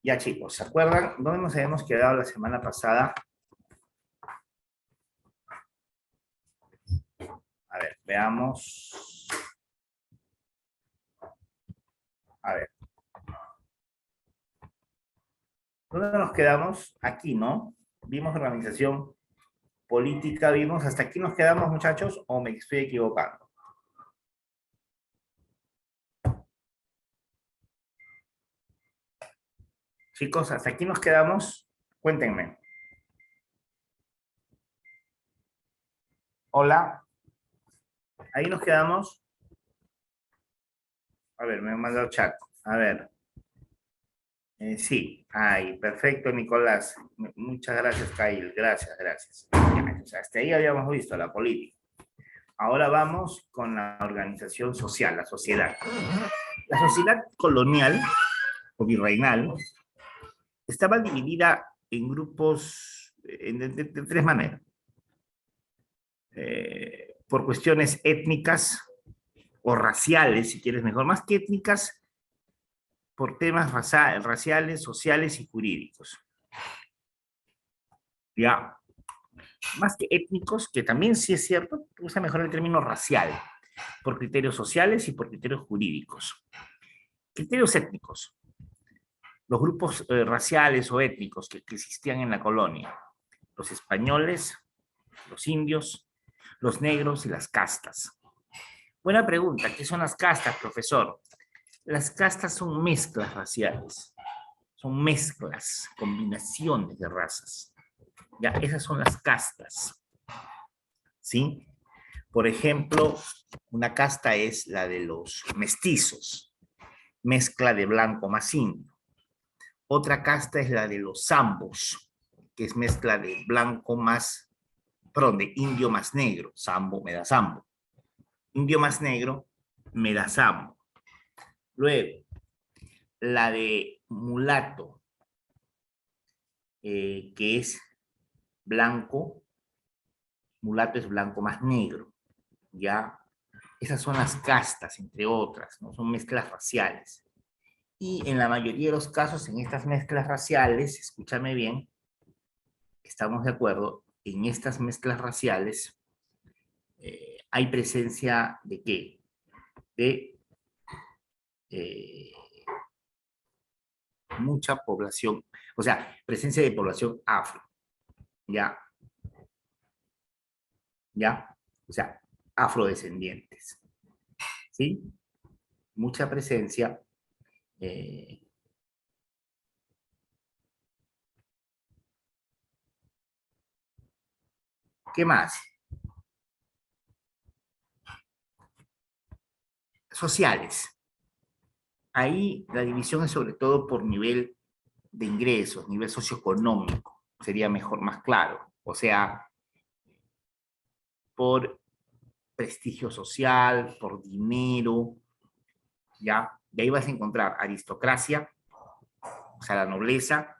Ya chicos, ¿se acuerdan dónde nos habíamos quedado la semana pasada? A ver, veamos. A ver, ¿dónde nos quedamos? Aquí, ¿no? Vimos organización política, vimos, ¿hasta aquí nos quedamos, muchachos? ¿O me estoy equivocando? Chicos, ¿hasta aquí nos quedamos? Cuéntenme. Hola, ahí nos quedamos. A ver, me han mandado chat. A ver. Sí, ay, perfecto, Nicolás. Muchas gracias, Kyle. Gracias, gracias. Ya, o sea, hasta ahí habíamos visto la política. Ahora vamos con la organización social, la sociedad. La sociedad colonial o virreinal estaba dividida en grupos de tres maneras. Por cuestiones étnicas o raciales, si quieres mejor, más que étnicas, por temas raciales, sociales y jurídicos. Ya, más que étnicos, que también sí es cierto, usa mejor el término racial, por criterios sociales y por criterios jurídicos. Criterios étnicos, los grupos raciales o étnicos que existían en la colonia, los españoles, los indios, los negros y las castas. Buena pregunta, ¿qué son las castas, profesor? Las castas son mezclas raciales, son mezclas, combinaciones de razas. Ya, esas son las castas, ¿sí? Por ejemplo, una casta es la de los mestizos, mezcla de blanco más indio. Otra casta es la de los zambos, que es mezcla de blanco más, perdón, de indio más negro. Zambo me da zambo. Indio más negro me da zambo. Luego, la de mulato, que es blanco, mulato es blanco más negro, ¿ya? Esas son las castas, entre otras, ¿no? Son mezclas raciales. Y en la mayoría de los casos, en estas mezclas raciales, escúchame bien, estamos de acuerdo, en estas mezclas raciales hay presencia de qué? De eh, mucha población, o sea, presencia de población afro, ¿ya? ¿Ya? O sea, afrodescendientes, ¿sí? Mucha presencia. Eh, ¿Qué más? Sociales. Ahí la división es sobre todo por nivel de ingresos, nivel socioeconómico, sería mejor, más claro. O sea, por prestigio social, por dinero, ¿ya? Y ahí vas a encontrar aristocracia, o sea, la nobleza,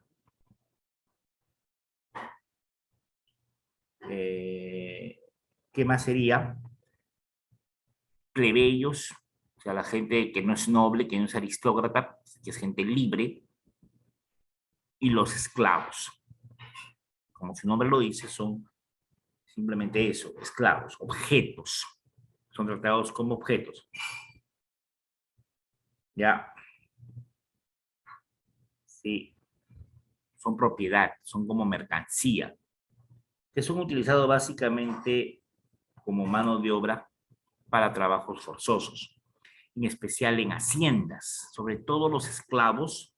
¿qué más sería? Plebeyos, o sea, la gente que no es noble, que no es aristócrata, que es gente libre, y los esclavos. Como su nombre lo dice, son simplemente eso, esclavos, objetos. Son tratados como objetos. Ya, sí, son propiedad, son como mercancía, que son utilizados básicamente como mano de obra para trabajos forzosos, en especial en haciendas, sobre todo los esclavos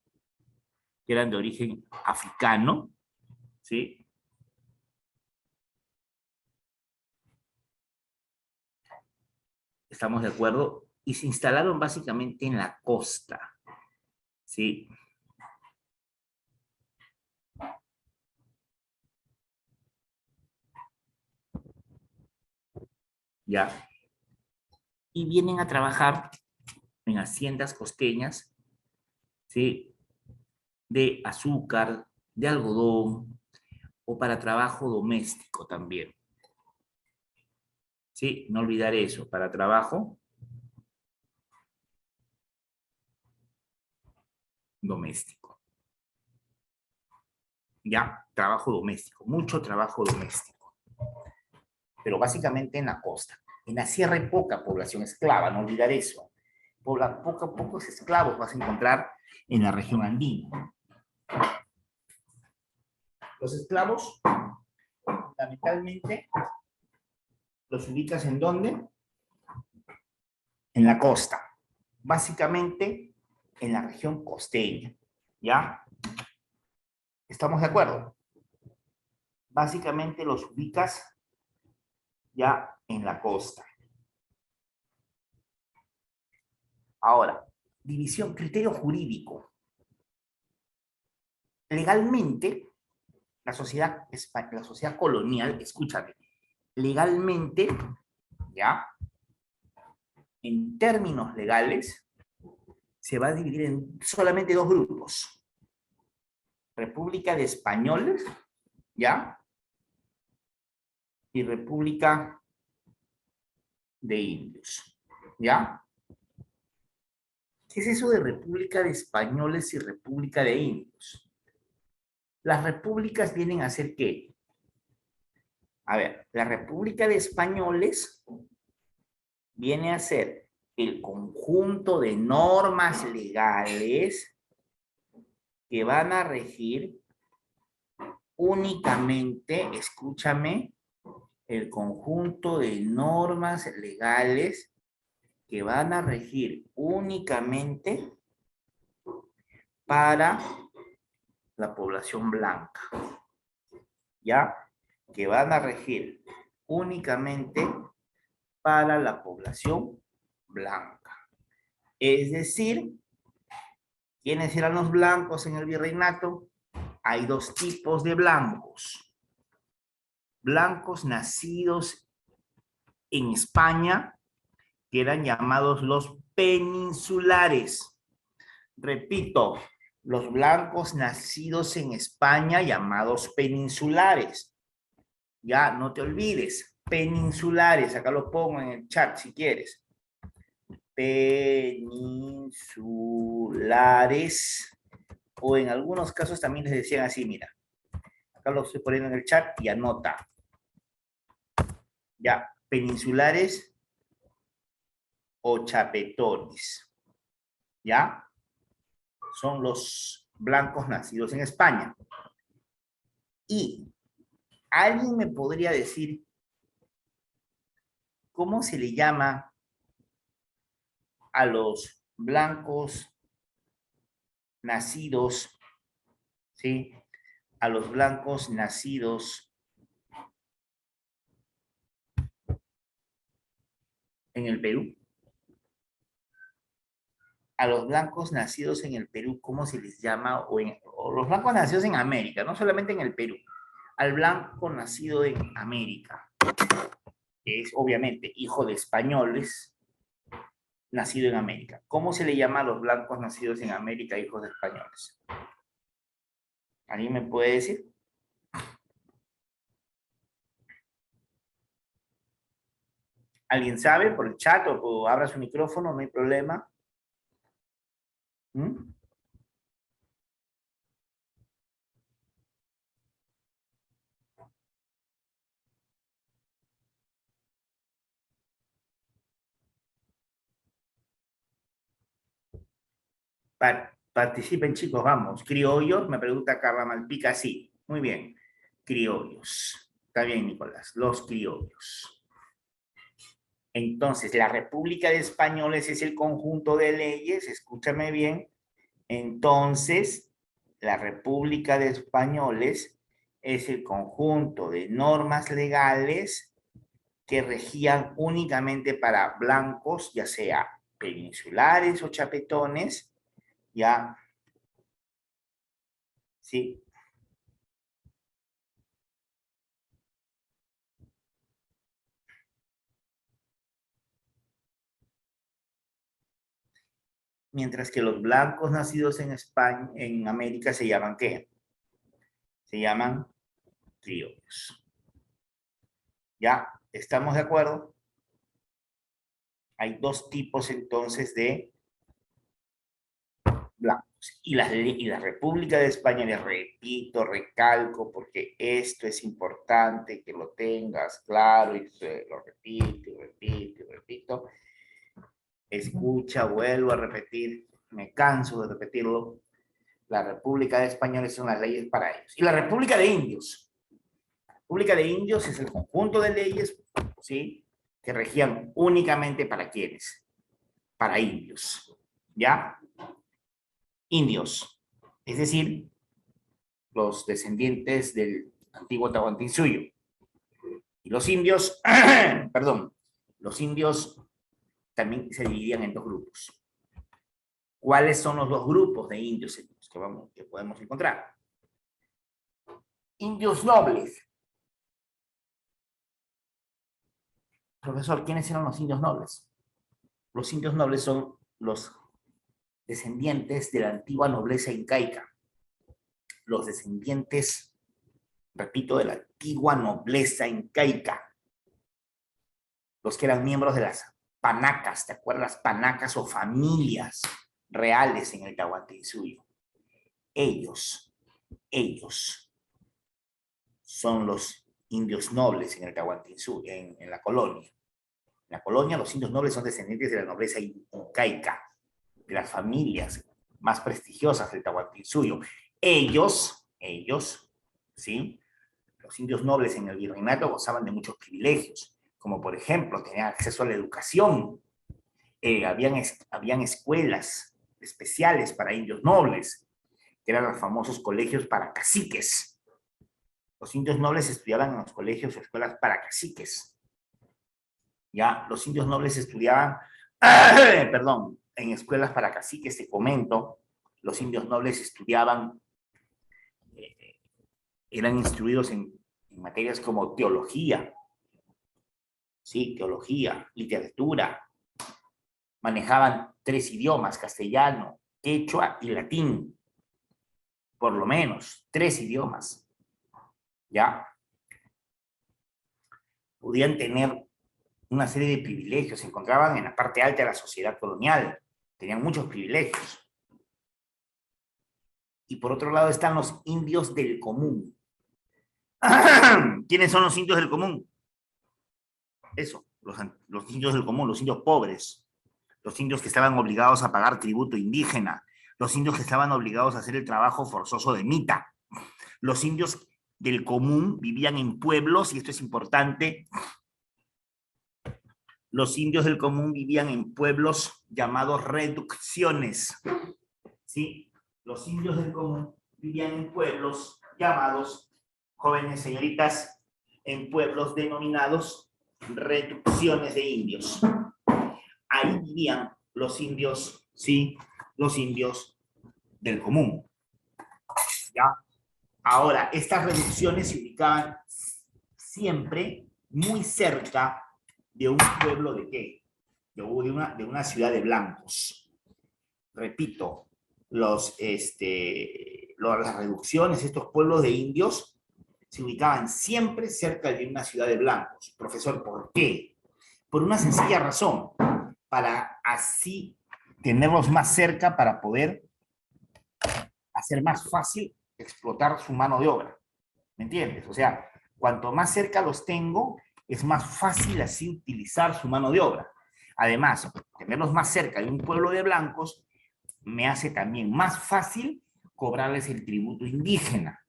que eran de origen africano, ¿sí? ¿Estamos de acuerdo? Y se instalaron básicamente en la costa, ¿sí? ¿Ya? Y vienen a trabajar en haciendas costeñas, ¿sí? De azúcar, de algodón o para trabajo doméstico también. ¿Sí? No olvidar eso, para trabajo doméstico. ya, trabajo doméstico, mucho trabajo doméstico, pero básicamente en la costa. En la sierra hay poca población esclava, no olvidar eso. Pocos esclavos vas a encontrar en la región andina. Los esclavos, fundamentalmente, los ubicas ¿en dónde? En la costa. Básicamente, en la región costeña. ¿Ya? ¿Estamos de acuerdo? Básicamente los ubicas ya en la costa. Ahora, división, criterio jurídico. Legalmente, la sociedad colonial, escúchame, legalmente, ya, en términos legales, se va a dividir en solamente dos grupos. República de Españoles, ¿ya? Y República de Indios, ¿ya? ¿Qué es eso de República de Españoles y República de Indios? Las repúblicas vienen a ser ¿qué? A ver, la República de Españoles viene a ser el conjunto de normas legales que van a regir únicamente, escúchame, el conjunto de normas legales que van a regir únicamente para la población blanca, ¿ya? Que van a regir únicamente para la población blanca. Es decir, ¿quiénes eran los blancos en el virreinato? Hay dos tipos de blancos. Blancos nacidos en España, que eran llamados los peninsulares. Repito, los blancos nacidos en España, llamados peninsulares. Ya, no te olvides, peninsulares, acá lo pongo en el chat si quieres. Peninsulares, o en algunos casos también les decían así, mira, acá lo estoy poniendo en el chat y anota. Ya, peninsulares o chapetones, ¿ya? Son los blancos nacidos en España. Y alguien me podría decir, ¿cómo se le llama a los blancos nacidos, ¿sí? A los blancos nacidos en el Perú? A los blancos nacidos en el Perú, ¿cómo se les llama? O los blancos nacidos en América, no solamente en el Perú. Al blanco nacido en América, que es obviamente hijo de españoles, nacido en América. ¿Cómo se le llama a los blancos nacidos en América, hijos de españoles? ¿Alguien me puede decir? ¿Alguien sabe por el chat o abra su micrófono? No hay problema. ¿Mm? Participen, chicos, vamos. Criollos, me pregunta Carla Malpica, sí. Muy bien. Criollos. Está bien, Nicolás. Los criollos. Entonces, la República de Españoles es el conjunto de leyes, escúchame bien. Entonces, la República de Españoles es el conjunto de normas legales que regían únicamente para blancos, ya sea peninsulares o chapetones, ya, ¿sí? Mientras que los blancos nacidos en España, en América, se llaman ¿qué? Se llaman criollos. ¿Ya? ¿Estamos de acuerdo? Hay dos tipos entonces de blancos. Y la República de España, les repito, recalco, porque esto es importante que lo tengas claro, y lo repito, y repito, y repito. Escucha, vuelvo a repetir, me canso de repetirlo. La República de España son las leyes para ellos. Y la República de Indios. La República de Indios es el conjunto de leyes, ¿sí?, que regían únicamente para ¿quiénes? Para indios, ¿ya? Indios, es decir, los descendientes del antiguo Tahuantinsuyo. Y los indios, perdón, los indios también se dividían en dos grupos. ¿Cuáles son los dos grupos de indios que podemos encontrar? Indios nobles. Profesor, ¿quiénes eran los indios nobles? Los indios nobles son los descendientes de la antigua nobleza incaica. Los descendientes, repito, de la antigua nobleza incaica. Los que eran miembros de las panacas, ¿te acuerdas? Panacas o familias reales en el Tahuantinsuyo. Ellos son los indios nobles en el Tahuantinsuyo, en la colonia. En la colonia, los indios nobles son descendientes de la nobleza incaica, de las familias más prestigiosas del Tahuantinsuyo. Ellos, ¿sí? Los indios nobles en el virreinato gozaban de muchos privilegios, como por ejemplo, tenían acceso a la educación, habían escuelas especiales para indios nobles, que eran los famosos colegios para caciques. Los indios nobles estudiaban en los colegios o escuelas para caciques. Ya, los indios nobles estudiaban, perdón, en escuelas para caciques, te comento, los indios nobles estudiaban, eran instruidos en materias como teología, sí, teología, literatura, manejaban 3 idiomas, castellano, quechua y latín, por lo menos 3 idiomas, ¿ya? Podían tener una serie de privilegios, se encontraban en la parte alta de la sociedad colonial, tenían muchos privilegios. Y por otro lado están los indios del común. ¿Quiénes son los indios del común? Eso, los indios del común, los indios pobres, los indios que estaban obligados a pagar tributo indígena, los indios que estaban obligados a hacer el trabajo forzoso de mita. Los indios del común vivían en pueblos, y esto es importante, los indios del común vivían en pueblos llamados reducciones, ¿sí? Los indios del común vivían en pueblos llamados, jóvenes señoritas, en pueblos denominados reducciones de indios. Ahí vivían los indios, ¿sí? Los indios del común. ¿Ya? Ahora, estas reducciones se ubicaban siempre muy cerca de un pueblo de ¿qué? De una ciudad de blancos. Repito, las reducciones, estos pueblos de indios, se ubicaban siempre cerca de una ciudad de blancos. Profesor, ¿por qué? Por una sencilla razón, para así tenerlos más cerca para poder hacer más fácil explotar su mano de obra. ¿Me entiendes? O sea, cuanto más cerca los tengo, es más fácil así utilizar su mano de obra. Además, tenerlos más cerca de un pueblo de blancos me hace también más fácil cobrarles el tributo indígena.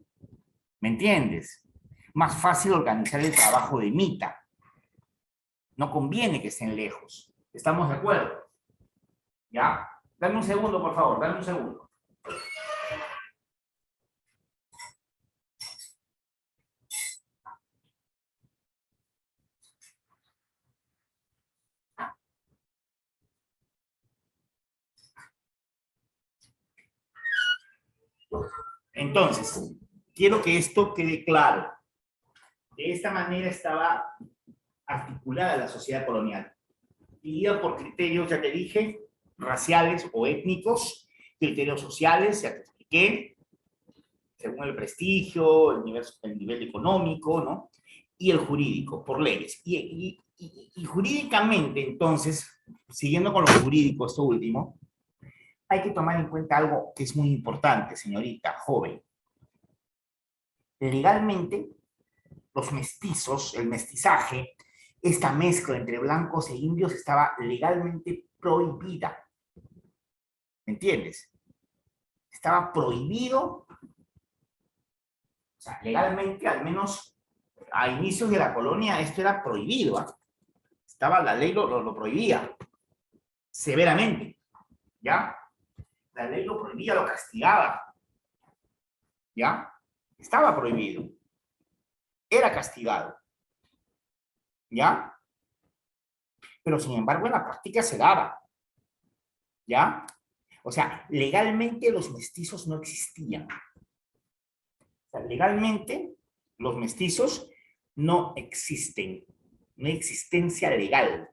¿Me entiendes? Más fácil organizar el trabajo de mita. No conviene que estén lejos. ¿Estamos de acuerdo? ¿Ya? Dame un segundo, por favor, dame un segundo. Entonces, quiero que esto quede claro. De esta manera estaba articulada la sociedad colonial. Dividida por criterios, ya te dije, raciales o étnicos, criterios sociales, ya te expliqué, según el prestigio, el nivel económico, ¿no? Y el jurídico, por leyes. Y jurídicamente, entonces, siguiendo con lo jurídico, esto último, hay que tomar en cuenta algo que es muy importante, señorita joven. Legalmente, los mestizos, el mestizaje, esta mezcla entre blancos e indios estaba legalmente prohibida. ¿Me entiendes? Estaba prohibido, o sea, legalmente, al menos a inicios de la colonia, esto era prohibido. ¿Eh? Estaba, la ley lo prohibía severamente, ¿ya? La ley lo prohibía, lo castigaba, ¿ya? Estaba prohibido, era castigado, ¿ya? Pero sin embargo en la práctica se daba, ¿ya? O sea, legalmente los mestizos no existían. O sea, legalmente los mestizos no existen, no hay existencia legal.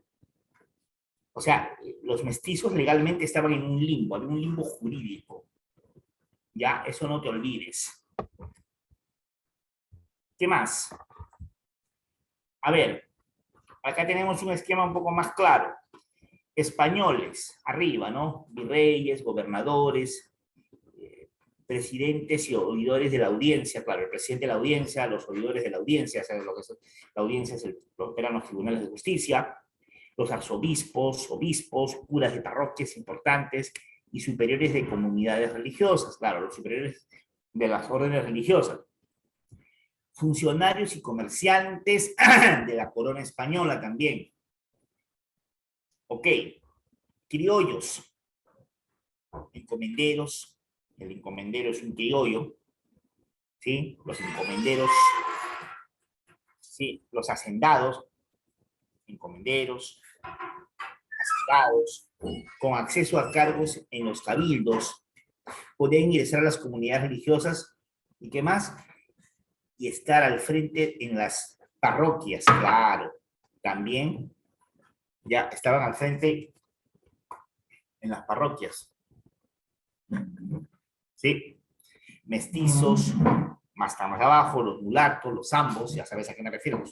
O sea, los mestizos legalmente estaban en un limbo, había un limbo jurídico. Ya, eso no te olvides. ¿Qué más? A ver, acá tenemos un esquema un poco más claro. Españoles, arriba, ¿no? Virreyes, gobernadores, presidentes y oidores de la audiencia, claro, el presidente de la audiencia, los oidores de la audiencia, ¿sabes lo que es? La audiencia es eran los tribunales de justicia, los arzobispos, obispos, curas de parroquias importantes y superiores de comunidades religiosas, claro, los superiores de las órdenes religiosas, funcionarios y comerciantes de la corona española también. Ok, criollos, encomenderos, el encomendero es un criollo, ¿sí? Los encomenderos, ¿sí? Los hacendados, encomenderos, hacendados, con acceso a cargos en los cabildos, podían ingresar a las comunidades religiosas y qué más, y estar al frente en las parroquias, claro, también ya estaban al frente en las parroquias, ¿sí? Mestizos, más abajo, los mulatos, los zambos, ya sabes a qué me refiero.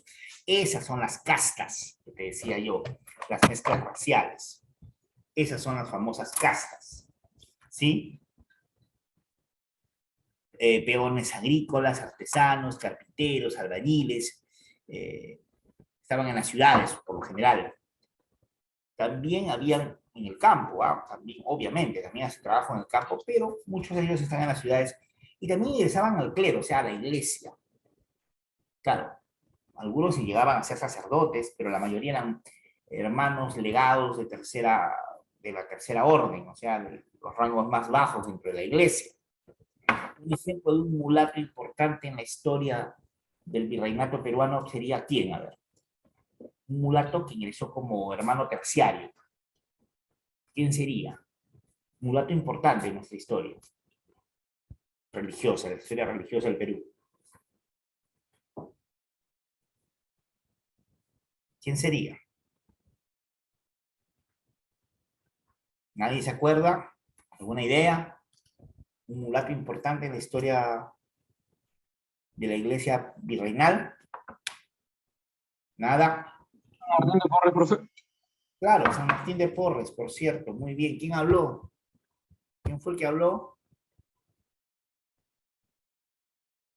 Esas son las castas que te decía yo, las mezclas raciales. Esas son las famosas castas, ¿sí? Peones agrícolas, artesanos, carpinteros, albañiles, estaban en las ciudades, por lo general. También habían en el campo, también, obviamente, también hace trabajo en el campo, pero muchos de ellos están en las ciudades y también ingresaban al clero, o sea, a la iglesia. Claro, algunos llegaban a ser sacerdotes, pero la mayoría eran hermanos legados de la tercera orden, o sea, de los rangos más bajos dentro de la iglesia. Un ejemplo de un mulato importante en la historia del virreinato peruano sería ¿quién? A ver, un mulato que ingresó como hermano terciario. ¿Quién sería? Un mulato importante en nuestra historia religiosa, la historia religiosa del Perú. ¿Quién sería? ¿Nadie se acuerda? ¿Alguna idea? Un mulato importante en la historia de la iglesia virreinal. Nada. Martín de Porres, profe. Claro, San Martín de Porres, por cierto. Muy bien. ¿Quién habló? ¿Quién fue el que habló?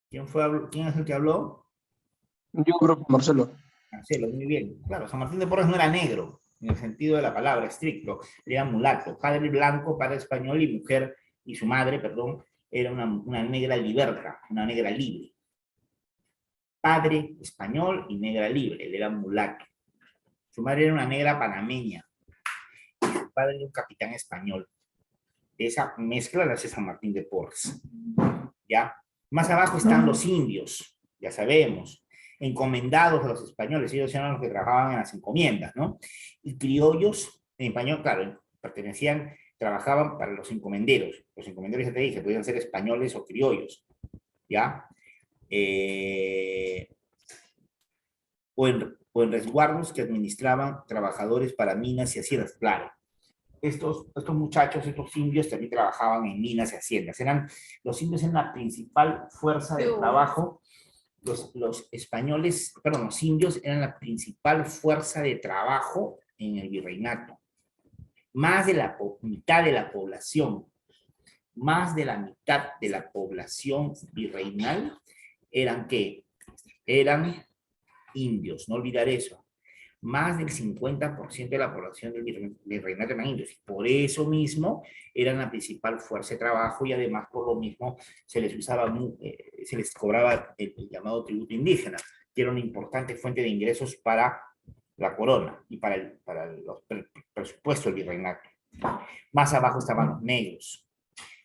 ¿Quién es el que habló? Yo, profe, Marcelo. Marcelo, muy bien. Claro, San Martín de Porres no era negro, en el sentido de la palabra estricto. Era mulato. Padre blanco, padre español y mujer, y su madre, perdón, era una negra liberta, una negra libre. Padre español y negra libre, él era mulato. Su madre era una negra panameña, y su padre era un capitán español. De esa mezcla la hace San Martín de Porres. ¿Ya? Más abajo están los indios, ya sabemos, encomendados a los españoles, ellos eran los que trabajaban en las encomiendas, ¿no? Y criollos, en español, claro, trabajaban para los encomenderos. Los encomenderos, ya te dije, podían ser españoles o criollos, ¿ya? O en resguardos que administraban trabajadores para minas y haciendas, claro. Estos muchachos, estos indios también trabajaban en minas y haciendas. Los indios eran la principal fuerza de trabajo. Los españoles, perdón, los indios eran la principal fuerza de trabajo en el virreinato. Más de la mitad de la población, más de la mitad de la población virreinal eran ¿qué? Eran indios, no olvidar eso. Más del 50% de la población del virreinato eran indios. Por eso mismo eran la principal fuerza de trabajo y además por lo mismo se les usaba, se les cobraba el llamado tributo indígena, que era una importante fuente de ingresos para la corona y para el presupuesto del virreinato. Más abajo estaban los negros,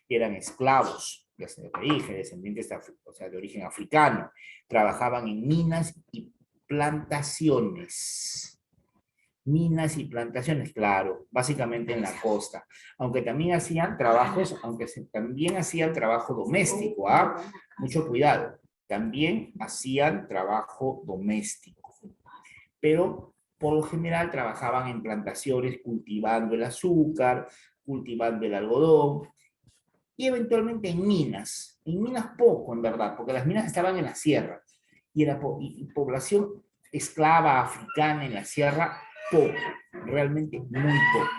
que eran esclavos, ya se dije, descendientes de, o sea, de origen africano, trabajaban en minas y plantaciones. Minas y plantaciones, claro, básicamente en la costa, aunque también hacían trabajos, también hacían trabajo doméstico, ¿ah? Mucho cuidado, también hacían trabajo doméstico, pero por lo general trabajaban en plantaciones cultivando el azúcar, cultivando el algodón, y eventualmente en minas poco en verdad, porque las minas estaban en la sierra, y era población esclava africana en la sierra, poco, realmente muy poco.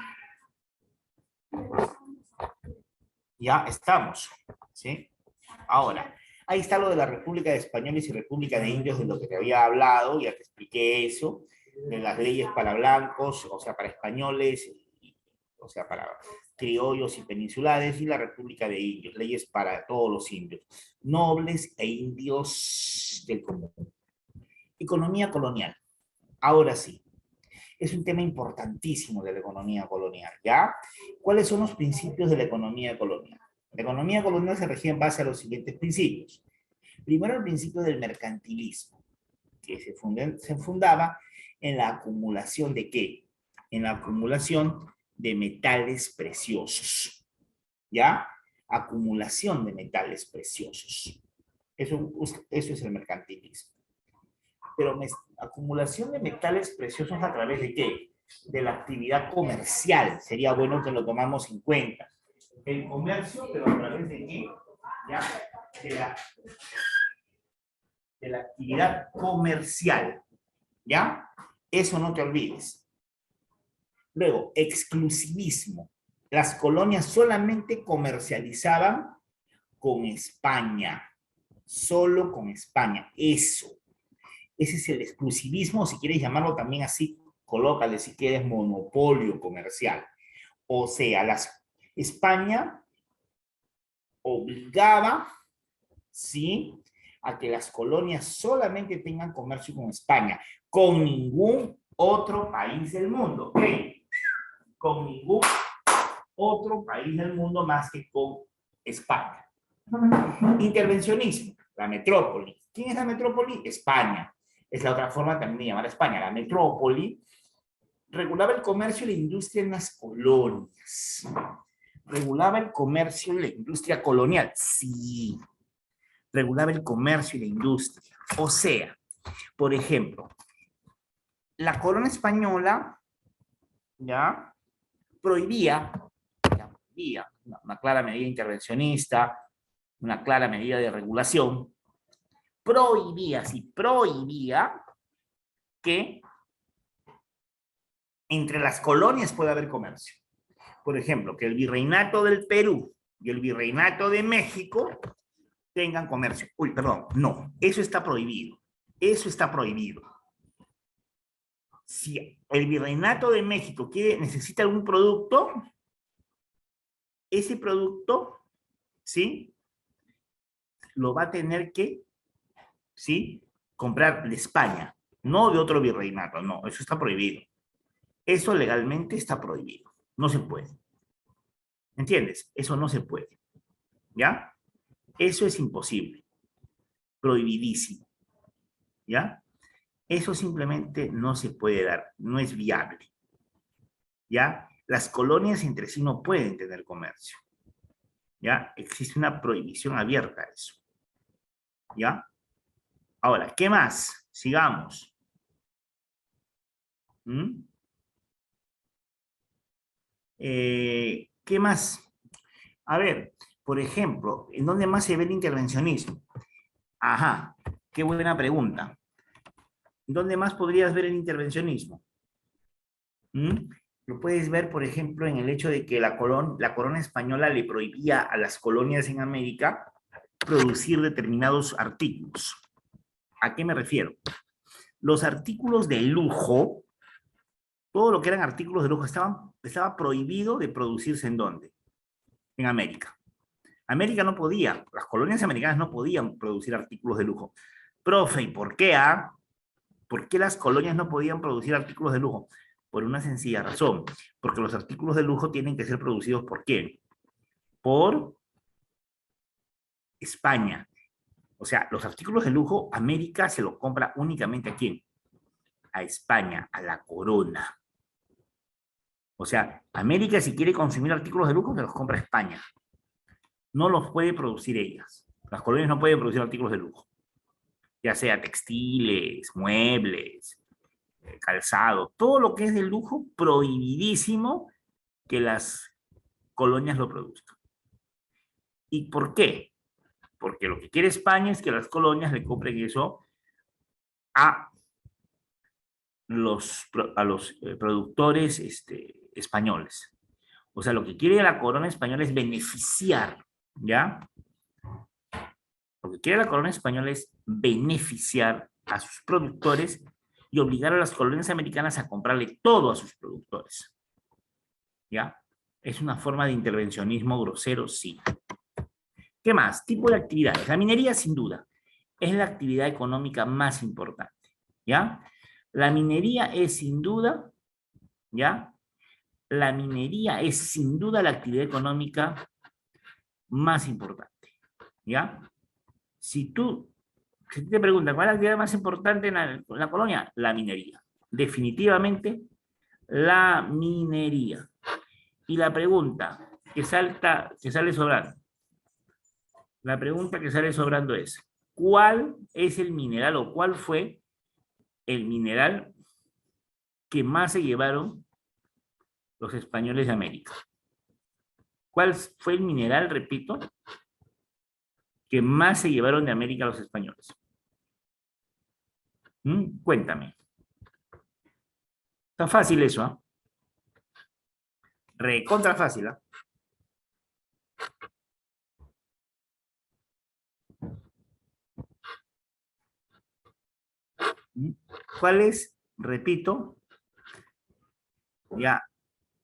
Ya estamos, ¿sí? Ahora, ahí está lo de la República de Españoles y República de Indios, de lo que te había hablado, ya te expliqué eso, de las leyes para blancos, o sea, para españoles, o sea, para criollos y peninsulares, y la República de Indios, leyes para todos los indios, nobles e indios del común. Economía colonial. Ahora sí, es un tema importantísimo de la economía colonial, ¿ya? ¿Cuáles son los principios de la economía colonial? La economía colonial se regía en base a los siguientes principios. Primero, el principio del mercantilismo, que se fundaba en la acumulación de ¿qué? En la acumulación de metales preciosos, ¿ya? Acumulación de metales preciosos. Eso es el mercantilismo. Pero acumulación de metales preciosos a través de ¿qué? De la actividad comercial. Sería bueno que lo tomamos en cuenta. El comercio, pero a través de ¿qué? ¿Ya? De la actividad comercial. ¿Ya? Eso no te olvides. Luego, exclusivismo. Las colonias solamente comercializaban con España. Solo con España. Eso. Ese es el exclusivismo, si quieres llamarlo también así, colócale si quieres monopolio comercial. O sea, España obligaba, ¿sí?, a que las colonias solamente tengan comercio con España, con ningún otro país del mundo. ¿Ok? Con ningún otro país del mundo más que con España. Intervencionismo, la metrópoli. ¿Quién es la metrópoli? España. Es la otra forma también de llamar a España. La metrópoli regulaba el comercio y la industria en las colonias. ¿Regulaba el comercio y la industria colonial? Sí. Regulaba el comercio y la industria. O sea, por ejemplo, la corona española ya prohibía una clara medida intervencionista, una clara medida de regulación, prohibía que entre las colonias pueda haber comercio. Por ejemplo, que el virreinato del Perú y el virreinato de México tengan comercio. Uy, perdón, no, eso está prohibido. Eso está prohibido. Si el virreinato de México necesita algún producto, ese producto, ¿sí?, lo va a tener que, ¿sí?, comprar de España, no de otro virreinato. No, eso está prohibido. Eso legalmente está prohibido. No se puede. ¿Entiendes? Eso no se puede. ¿Ya? Eso es imposible. Prohibidísimo. ¿Ya? Eso simplemente no se puede dar. No es viable. ¿Ya? Las colonias entre sí no pueden tener comercio. ¿Ya? Existe una prohibición abierta a eso. ¿Ya? Ahora, ¿qué más? Sigamos. ¿Qué más? A ver, por ejemplo, ¿en dónde más se ve el intervencionismo? Ajá, qué buena pregunta. ¿Dónde más podrías ver el intervencionismo? Lo puedes ver, por ejemplo, en el hecho de que la corona española le prohibía a las colonias en América producir determinados artículos. ¿A qué me refiero? Los artículos de lujo, todo lo que eran artículos de lujo, estaba prohibido de producirse ¿en dónde? En América. América no podía, las colonias americanas no podían producir artículos de lujo. Profe, ¿y por qué? ¿Por qué las colonias no podían producir artículos de lujo? Por una sencilla razón, porque los artículos de lujo tienen que ser producidos ¿por quién? Por España. O sea, los artículos de lujo, América se los compra únicamente ¿a quién? A España, a la corona. O sea, América si quiere consumir artículos de lujo, se los compra a España. No los puede producir ellas. Las colonias no pueden producir artículos de lujo, ya sea textiles, muebles, calzado, todo lo que es de lujo, prohibidísimo que las colonias lo produzcan. ¿Y por qué? Porque lo que quiere España es que las colonias le compren eso a los productores españoles. O sea, lo que quiere la corona española es beneficiar, ¿ya? Lo que quiere la corona española es beneficiar a sus productores y obligar a las colonias americanas a comprarle todo a sus productores. ¿Ya? Es una forma de intervencionismo grosero, sí. ¿Qué más? Tipo de actividades. La minería, sin duda, es la actividad económica más importante. ¿Ya? La minería es sin duda, ¿ya? La minería es sin duda la actividad económica más importante. ¿Ya? Si te preguntan, ¿cuál es la actividad más importante en la colonia? La minería. Definitivamente, la minería. Y la pregunta que sale sobrando. La pregunta que sale sobrando es, ¿cuál es el mineral o cuál fue el mineral que más se llevaron los españoles de América? ¿Cuál fue el mineral, repito, que más se llevaron de América los españoles? Cuéntame. Está fácil eso, ¿ah? Recontra fácil, ¿ah? ¿Cuál es, repito, ya,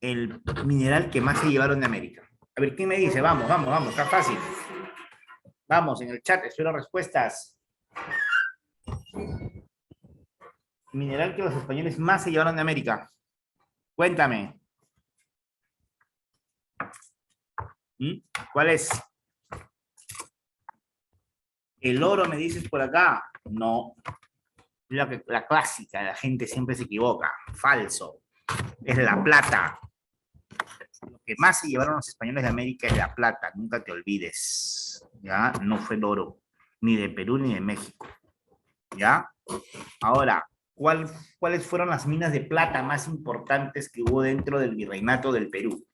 el mineral que más se llevaron de América? A ver, ¿quién me dice? Vamos, vamos, vamos, está fácil. Vamos, en el chat, espero respuestas. Mineral que los españoles más se llevaron de América. Cuéntame. ¿Cuál es? ¿El oro me dices por acá? No. La clásica, la gente siempre se equivoca. Falso. Es la plata. Lo que más se llevaron los españoles de América es la plata. Nunca te olvides. ¿Ya? No fue el oro. Ni de Perú ni de México. ¿Ya? Ahora, ¿cuáles fueron las minas de plata más importantes que hubo dentro del virreinato del Perú?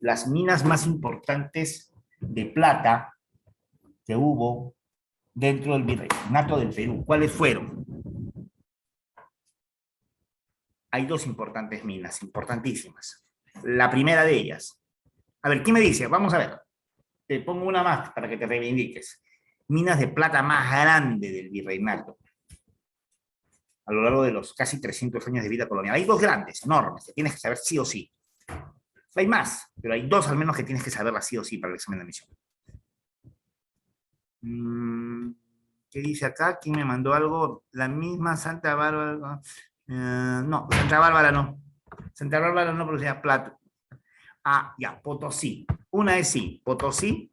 Las minas más importantes de plata que hubo dentro del virreinato del Perú, ¿cuáles fueron? Hay dos importantes minas, importantísimas. La primera de ellas. A ver, ¿quién me dice? Vamos a ver. Te pongo una más para que te reivindiques. Minas de plata más grande del virreinato a lo largo de los casi 300 años de vida colonial. Hay dos grandes, enormes, que tienes que saber sí o sí. Hay más, pero hay dos al menos que tienes que saberlas sí o sí para el examen de admisión. ¿Qué dice acá? ¿Quién me mandó algo? La misma Santa Bárbara. No, Santa Bárbara no. Santa Bárbara no producía plata. Ah, ya, Potosí. Una es sí, Potosí,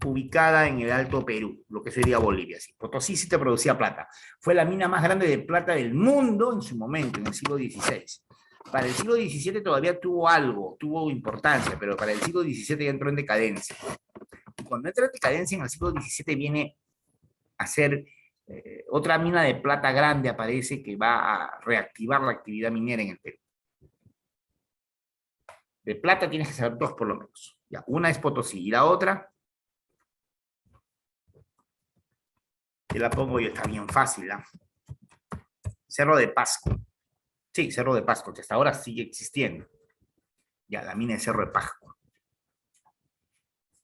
ubicada en el Alto Perú, lo que sería Bolivia. Sí. Potosí sí te producía plata. Fue la mina más grande de plata del mundo en su momento, en el siglo XVI. Para el siglo XVII todavía tuvo importancia, pero para el siglo XVII ya entró en decadencia. Y cuando entra en decadencia en el siglo XVII viene a ser otra mina de plata grande, aparece, que va a reactivar la actividad minera en el Perú. De plata tienes que saber dos por lo menos. Ya, una es Potosí y la otra, te la pongo yo, está bien fácil, ¿eh? Cerro de Pasco. Sí, Cerro de Pasco, que hasta ahora sigue existiendo. ya, la mina de Cerro de Pasco.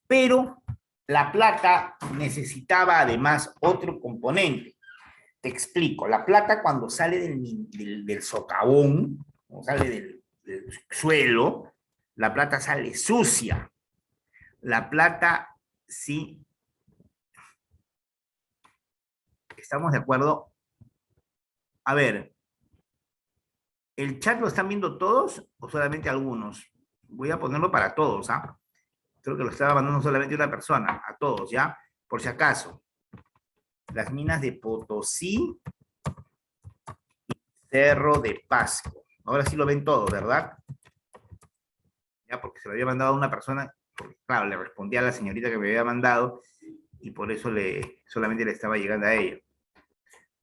Pero la plata necesitaba además otro componente. Te explico, la plata cuando sale del socavón, o sale del suelo, la plata sale sucia. La plata, sí, ¿estamos de acuerdo? A ver, ¿el chat lo están viendo todos o solamente algunos? Voy a ponerlo para todos, ¿ah? Creo que lo estaba mandando solamente una persona, a todos, ¿ya? Por si acaso. Las minas de Potosí y Cerro de Pasco. Ahora sí lo ven todos, ¿verdad? Ya, porque se lo había mandado a una persona, porque claro, le respondía a la señorita que me había mandado y por eso solamente le estaba llegando a ella.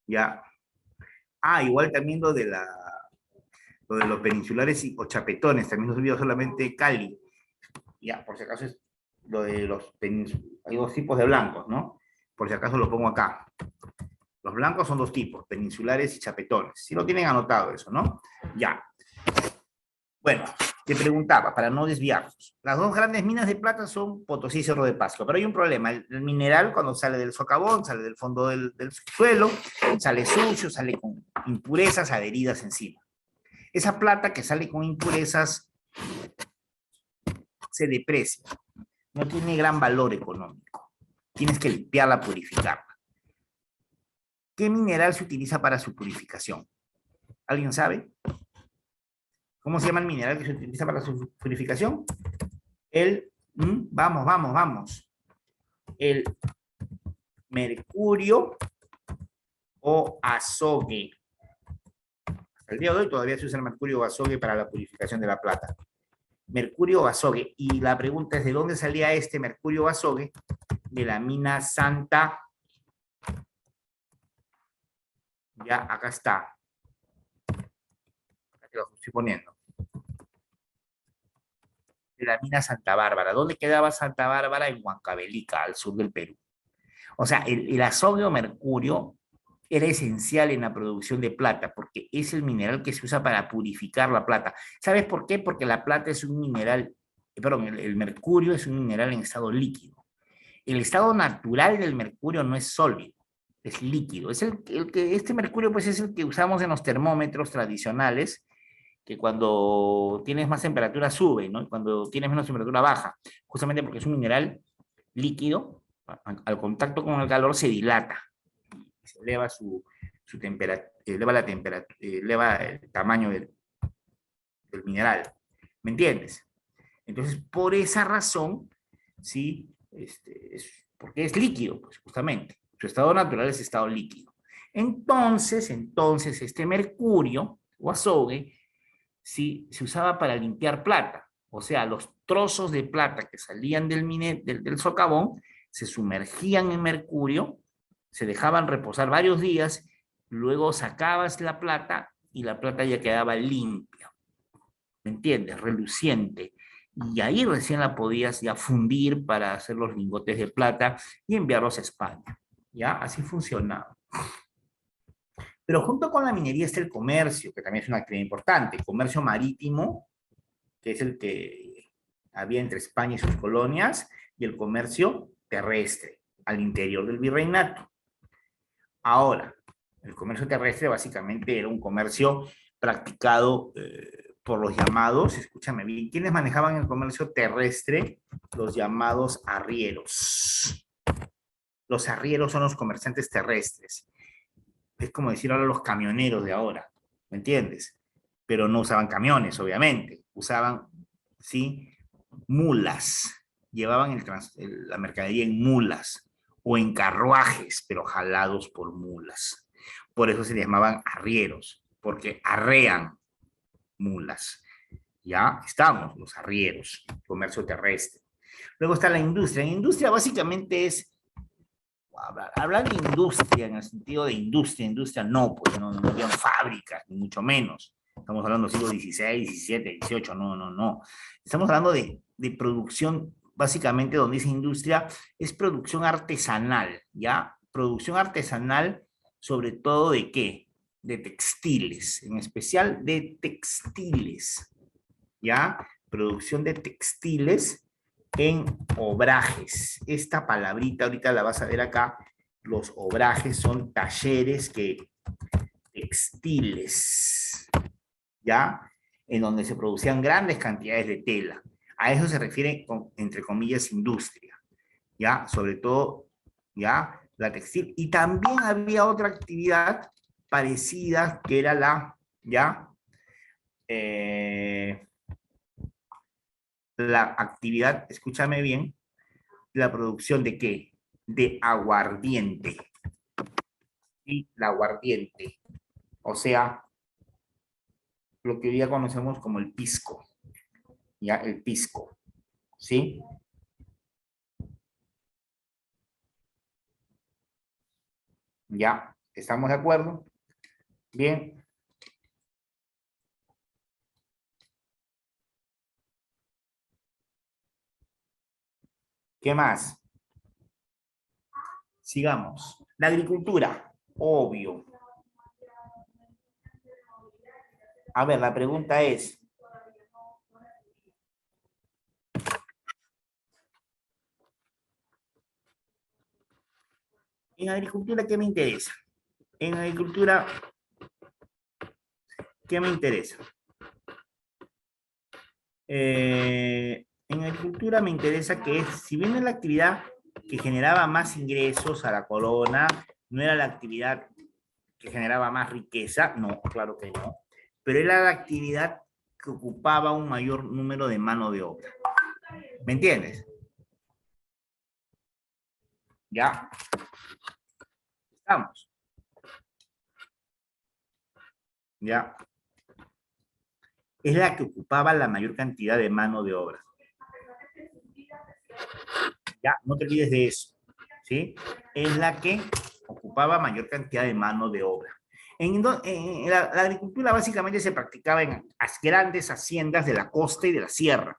Ya. Ah, igual también lo de los peninsulares o chapetones, también nos olvidó solamente Cali. Ya, por si acaso es lo de los hay dos tipos de blancos, ¿no? Por si acaso lo pongo acá. Los blancos son dos tipos, peninsulares y chapetones. Si lo tienen anotado eso, ¿no? Ya. Bueno, te preguntaba, para no desviarnos. Las dos grandes minas de plata son Potosí y Cerro de Pasco, pero hay un problema. El mineral, cuando sale del socavón, sale del fondo del suelo, sale sucio, sale con impurezas adheridas encima. Esa plata que sale con impurezas se deprecia. No tiene gran valor económico. Tienes que limpiarla, purificarla. ¿Qué mineral se utiliza para su purificación? ¿Alguien sabe? ¿Cómo se llama el mineral que se utiliza para su purificación? Vamos. El mercurio o azogue. Hasta el día de hoy todavía se usa el mercurio o azogue para la purificación de la plata. Mercurio o azogue. Y la pregunta es, ¿de dónde salía este mercurio o azogue? De la mina Santa. Ya, acá está. Acá te lo estoy poniendo. De la mina Santa Bárbara. ¿Dónde quedaba Santa Bárbara? En Huancavelica, al sur del Perú. O sea, el azogue o mercurio era esencial en la producción de plata, porque es el mineral que se usa para purificar la plata. ¿Sabes por qué? Porque la plata es un mineral, perdón, el mercurio es un mineral en estado líquido. El estado natural del mercurio no es sólido, es líquido. Es este mercurio pues es el que usamos en los termómetros tradicionales, que cuando tienes más temperatura sube, ¿no? Y cuando tienes menos temperatura baja, justamente porque es un mineral líquido, al contacto con el calor se dilata, se eleva su temperatura, eleva la temperatura, eleva el tamaño del mineral. ¿Me entiendes? Entonces, por esa razón, ¿sí? Porque es líquido, pues justamente. Su estado natural es estado líquido. Entonces, este mercurio o azogue, ¿sí? Se usaba para limpiar plata. O sea, los trozos de plata que salían del socavón se sumergían en mercurio, se dejaban reposar varios días, luego sacabas la plata y la plata ya quedaba limpia. ¿Me entiendes? Reluciente. Y ahí recién la podías ya fundir para hacer los lingotes de plata y enviarlos a España. ¿Ya? Así funcionaba. Pero junto con la minería está el comercio, que también es una actividad importante. El comercio marítimo, que es el que había entre España y sus colonias, y el comercio terrestre, al interior del virreinato. Ahora, el comercio terrestre básicamente era un comercio practicado por los llamados, escúchame bien, ¿quiénes manejaban el comercio terrestre? Los llamados arrieros. Los arrieros son los comerciantes terrestres. Es como decir ahora los camioneros de ahora, ¿me entiendes? Pero no usaban camiones, obviamente, usaban, ¿sí? Mulas, llevaban la mercadería en mulas o en carruajes, pero jalados por mulas. Por eso se les llamaban arrieros, porque arrean mulas. Ya estamos, los arrieros, comercio terrestre. Luego está la industria. La industria básicamente es, hablar de industria en el sentido de industria no, pues no habían fábricas, ni mucho menos. Estamos hablando del siglo XVI, XVII, XVIII, no. Estamos hablando de producción, básicamente donde dice industria, es producción artesanal, ¿ya? Producción artesanal, sobre todo de qué? De textiles, en especial de textiles, ¿ya? producción de textiles en obrajes. Esta palabrita ahorita la vas a ver acá. Los obrajes son talleres textiles, ¿ya? En donde se producían grandes cantidades de tela. A eso se refiere con, entre comillas, industria, ¿ya? Sobre todo, ¿ya? La textil. Y también había otra actividad parecida que era ¿ya? Eh, la actividad, escúchame bien, la producción de ¿qué? De aguardiente. Y la aguardiente. O sea, lo que hoy día conocemos como el pisco. Ya, el pisco. ¿Sí? Ya, ¿estamos de acuerdo? Bien. ¿Qué más? Sigamos. La agricultura, obvio. A ver, la pregunta es, ¿en agricultura qué me interesa? En agricultura, ¿qué me interesa? En agricultura me interesa que, si bien es la actividad que generaba más ingresos a la corona, no era la actividad que generaba más riqueza, no, claro que no, pero era la actividad que ocupaba un mayor número de mano de obra. ¿Me entiendes? Ya, estamos. Ya, es la que ocupaba la mayor cantidad de mano de obra. Ya, no te olvides de eso. ¿Sí? Es la que ocupaba mayor cantidad de mano de obra. La agricultura básicamente se practicaba en las grandes haciendas de la costa y de la sierra,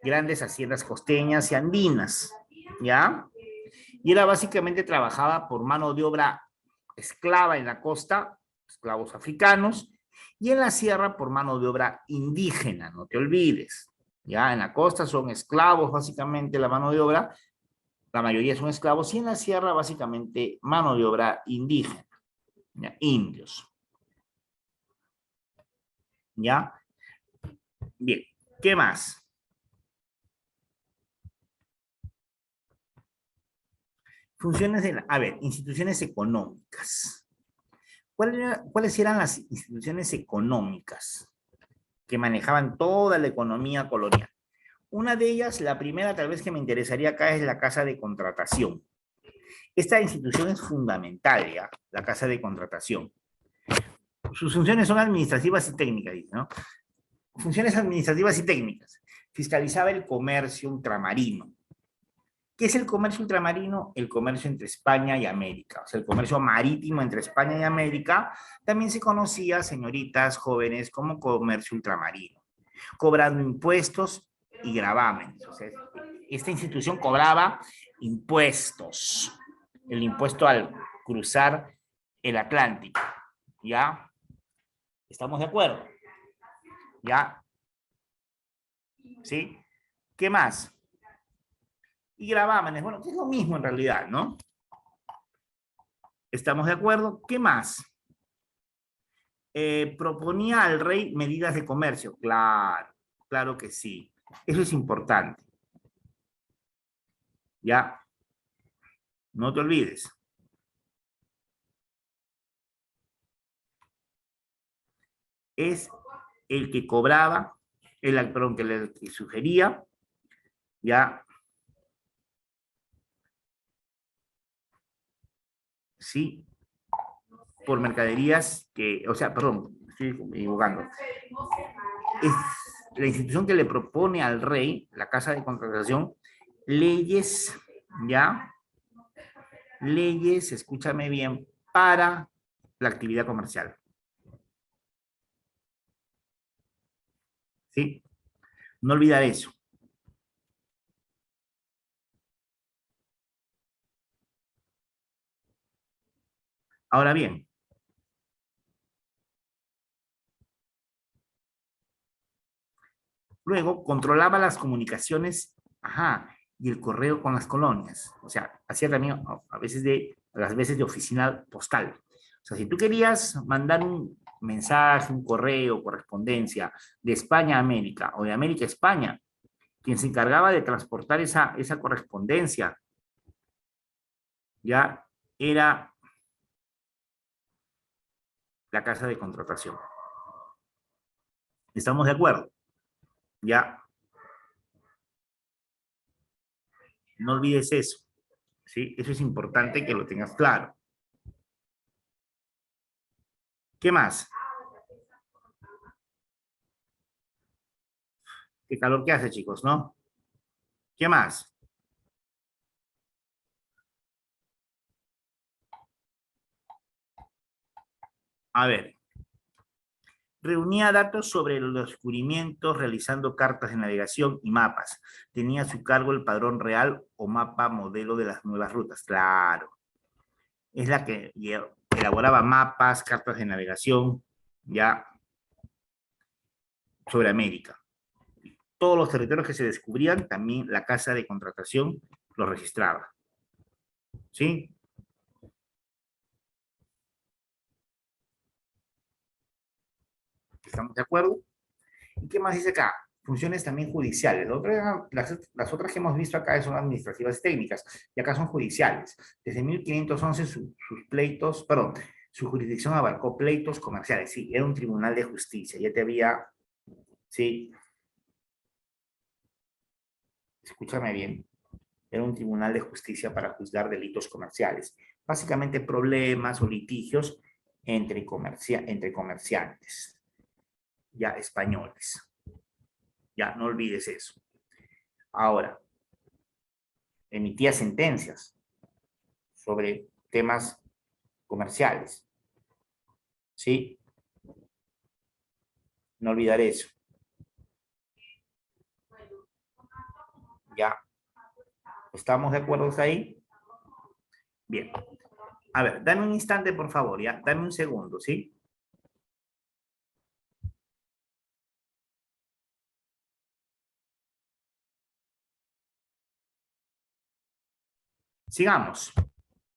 grandes haciendas costeñas y andinas, ¿ya? Y era básicamente trabajada por mano de obra esclava en la costa, esclavos africanos, y en la sierra por mano de obra indígena, no te olvides. Ya en la costa son esclavos básicamente la mano de obra, la mayoría son esclavos, y en la sierra básicamente mano de obra indígena, ¿ya? Indios. ¿Ya? Bien, ¿qué más? Funciones de a ver, instituciones económicas. ¿Cuáles eran las instituciones económicas que manejaban toda la economía colonial? Una de ellas, la primera tal vez que me interesaría acá, es la Casa de Contratación. Esta institución es fundamental, ¿ya? La Casa de Contratación. Sus funciones son administrativas y técnicas, ¿no? Funciones administrativas y técnicas. Fiscalizaba el comercio ultramarino. ¿Qué es el comercio ultramarino? El comercio entre España y América. O sea, el comercio marítimo entre España y América también se conocía, señoritas jóvenes, como comercio ultramarino, cobrando impuestos y gravámenes. O sea, esta institución cobraba impuestos, el impuesto al cruzar el Atlántico. ¿Ya? ¿Estamos de acuerdo? ¿Ya? ¿Sí? ¿Qué más? Y gravámenes, bueno, que es lo mismo en realidad, ¿no? ¿Estamos de acuerdo? ¿Qué más? Proponía al rey medidas de comercio. Claro, claro que sí. Eso es importante. Ya, no te olvides. Es el que cobraba, perdón, que le sugería, ya, sí, por mercaderías que, o sea, perdón, estoy equivocando. Es la institución que le propone al rey, la Casa de Contratación, leyes, ya, leyes, escúchame bien, para la actividad comercial. ¿Sí? No olvidar eso. Ahora bien, Luego, controlaba las comunicaciones, y el correo con las colonias. O sea, hacía también a las veces de oficina postal. O sea, si tú querías mandar un mensaje, un correo, correspondencia de España a América o de América a España, quien se encargaba de transportar esa correspondencia ya era la casa de contratación. ¿Estamos de acuerdo? Ya, no olvides eso, ¿sí? Eso es importante que lo tengas claro. ¿Qué más? Qué calor que hace, chicos, ¿no? ¿Qué más? A ver, reunía datos sobre los descubrimientos realizando cartas de navegación y mapas. Tenía a su cargo el padrón real o mapa modelo de las nuevas rutas. Claro. Es la que elaboraba mapas, cartas de navegación, ya, sobre América. Todos los territorios que se descubrían, también la casa de contratación los registraba. ¿Sí? ¿Estamos de acuerdo? ¿Y qué más dice acá? Funciones también judiciales. Las otras que hemos visto acá son administrativas y técnicas, y acá son judiciales. Desde 1511 sus pleitos, perdón, su jurisdicción abarcó pleitos comerciales. Sí, era un tribunal de justicia. Ya te había, sí, escúchame bien, era un tribunal de justicia para juzgar delitos comerciales. Básicamente problemas o litigios entre comerciantes, ya españoles. Ya, no olvides eso. Ahora, emitía sentencias sobre temas comerciales. ¿Sí? No olvidar eso. Ya. ¿Estamos de acuerdo ahí? Bien. A ver, dame un instante, por favor, ya. Dame un segundo, ¿sí? Sigamos.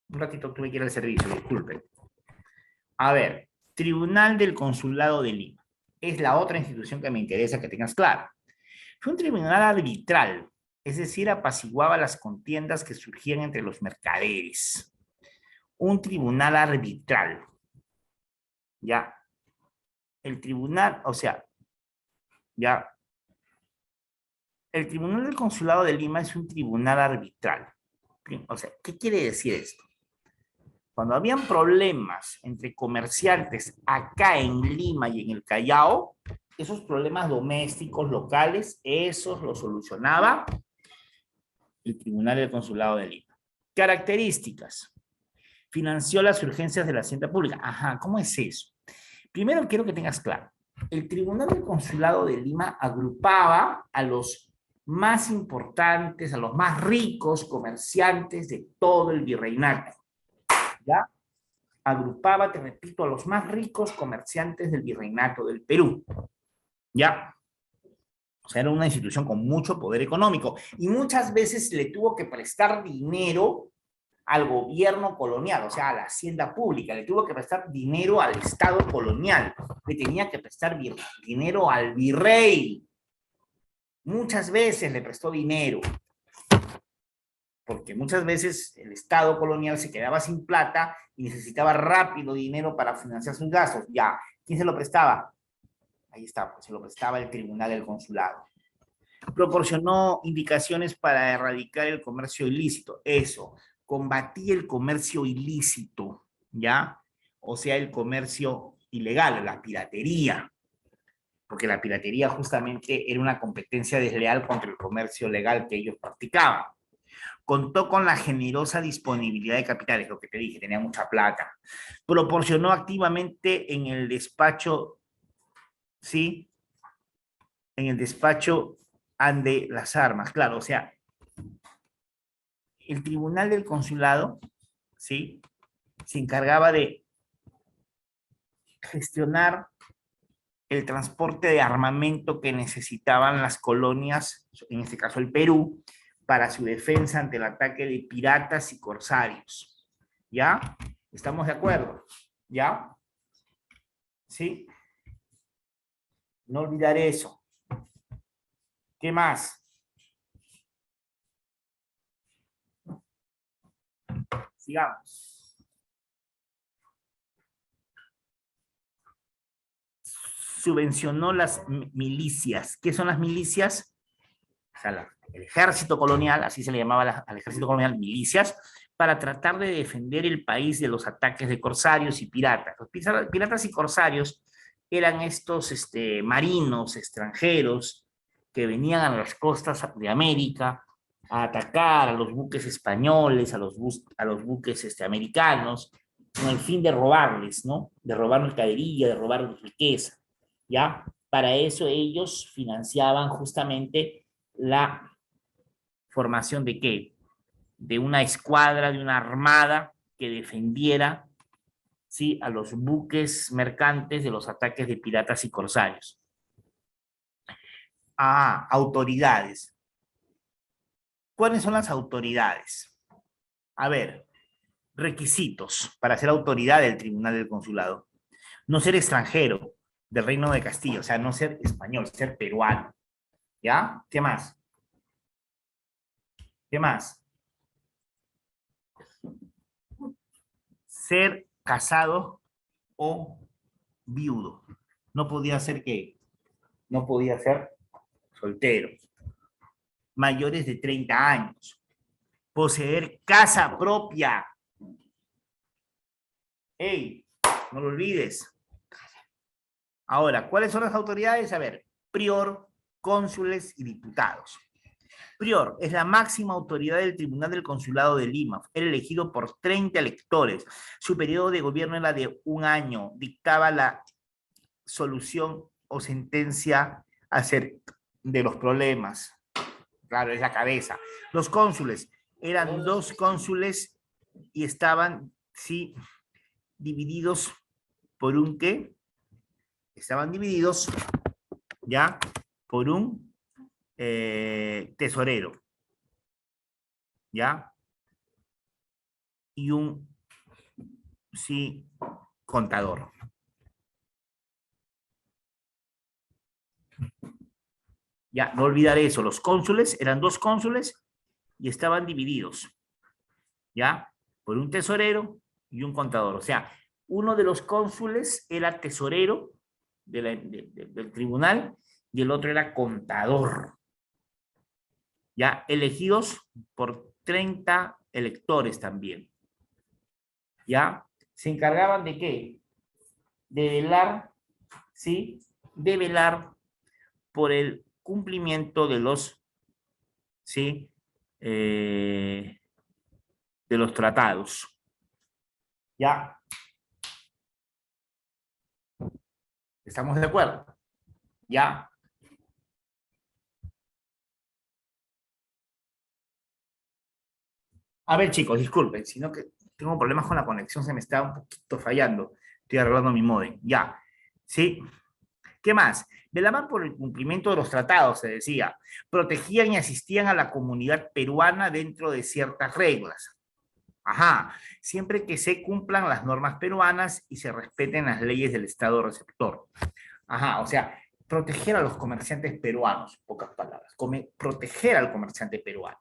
Un ratito tuve que ir al servicio, disculpen. A ver, Tribunal del Consulado de Lima. Es la otra institución que me interesa que tengas claro. Fue un tribunal arbitral, es decir, apaciguaba las contiendas que surgían entre los mercaderes. Un tribunal arbitral. Ya. El tribunal, o sea, ya. El Tribunal del Consulado de Lima es un tribunal arbitral. O sea, ¿qué quiere decir esto? Cuando habían problemas entre comerciantes acá en Lima y en el Callao, esos problemas domésticos locales, esos los solucionaba el Tribunal del Consulado de Lima. Características. Financió las urgencias de la hacienda pública. Ajá, ¿cómo es eso? Primero quiero que tengas claro. El Tribunal del Consulado de Lima agrupaba a los más importantes, a los más ricos comerciantes de todo el virreinato. ¿Ya? Agrupaba, te repito, a los más ricos comerciantes del virreinato del Perú. ¿Ya? O sea, era una institución con mucho poder económico y muchas veces le tuvo que prestar dinero al gobierno colonial, o sea, a la hacienda pública, le tuvo que prestar dinero al Estado colonial, le tenía que prestar dinero al virrey. Muchas veces le prestó dinero, porque muchas veces el Estado colonial se quedaba sin plata y necesitaba rápido dinero para financiar sus gastos. Ya, ¿quién se lo prestaba? Ahí está, pues se lo prestaba el Tribunal del Consulado. Proporcionó indicaciones para erradicar el comercio ilícito. Eso, combatía el comercio ilícito, ¿ya? O sea, el comercio ilegal, la piratería, porque la piratería justamente era una competencia desleal contra el comercio legal que ellos practicaban. Contó con la generosa disponibilidad de capitales, lo que te dije, tenía mucha plata. Proporcionó activamente en el despacho, ¿sí? En el despacho ante las armas, claro, o sea, el Tribunal del Consulado, ¿sí? Se encargaba de gestionar el transporte de armamento que necesitaban las colonias, en este caso el Perú, para su defensa ante el ataque de piratas y corsarios. ¿Ya? ¿Estamos de acuerdo? ¿Ya? ¿Sí? No olvidar eso. ¿Qué más? Sigamos. Subvencionó las milicias. ¿Qué son las milicias? O sea, el ejército colonial, así se le llamaba al ejército colonial, milicias, para tratar de defender el país de los ataques de corsarios y piratas. Los piratas y corsarios eran estos marinos extranjeros que venían a las costas de América a atacar a los buques españoles, a los buques americanos, con el fin de robarles, ¿no? De robar mercadería, de robar riqueza, ¿ya? Para eso ellos financiaban justamente la formación de ¿qué? De una escuadra, de una armada que defendiera, ¿sí?, a los buques mercantes de los ataques de piratas y corsarios. Autoridades. ¿Cuáles son las autoridades? A ver, requisitos para ser autoridad del Tribunal del Consulado. No ser extranjero del Reino de Castilla, o sea, no ser español, ser peruano. ¿Ya? ¿Qué más? ¿Qué más? Ser casado o viudo. No podía ser ¿qué? No podía ser soltero. Mayores de 30 años. Poseer casa propia. ¡Ey! No lo olvides. Ahora, ¿cuáles son las autoridades? A ver, prior, cónsules y diputados. Prior es la máxima autoridad del Tribunal del Consulado de Lima. Era elegido por 30 electores. Su periodo de gobierno era de 1 año. Dictaba la solución o sentencia acerca de los problemas. Claro, es la cabeza. Los cónsules eran 2 cónsules y estaban, sí, divididos por un ¿qué? Estaban divididos, ¿ya? Por un tesorero, ¿ya? Y un, sí, contador. Ya, no olvidar eso. Los cónsules eran 2 cónsules y estaban divididos, ¿ya? Por un tesorero y un contador. O sea, uno de los cónsules era tesorero del tribunal y el otro era contador. Ya, elegidos por 30 electores también. ¿Ya? Se encargaban de ¿qué? De velar, ¿sí? De velar por el cumplimiento de los, ¿sí? De los tratados. ¿Ya? ¿Estamos de acuerdo? ¿Ya? A ver, chicos, disculpen, sino que tengo problemas con la conexión, se me está un poquito fallando. Estoy arreglando mi módem. Ya. ¿Sí? ¿Qué más? Velaban por el cumplimiento de los tratados, se decía. Protegían y asistían a la comunidad peruana dentro de ciertas reglas. Ajá. Siempre que se cumplan las normas peruanas y se respeten las leyes del Estado receptor. Ajá. O sea, proteger a los comerciantes peruanos, pocas palabras. Proteger al comerciante peruano.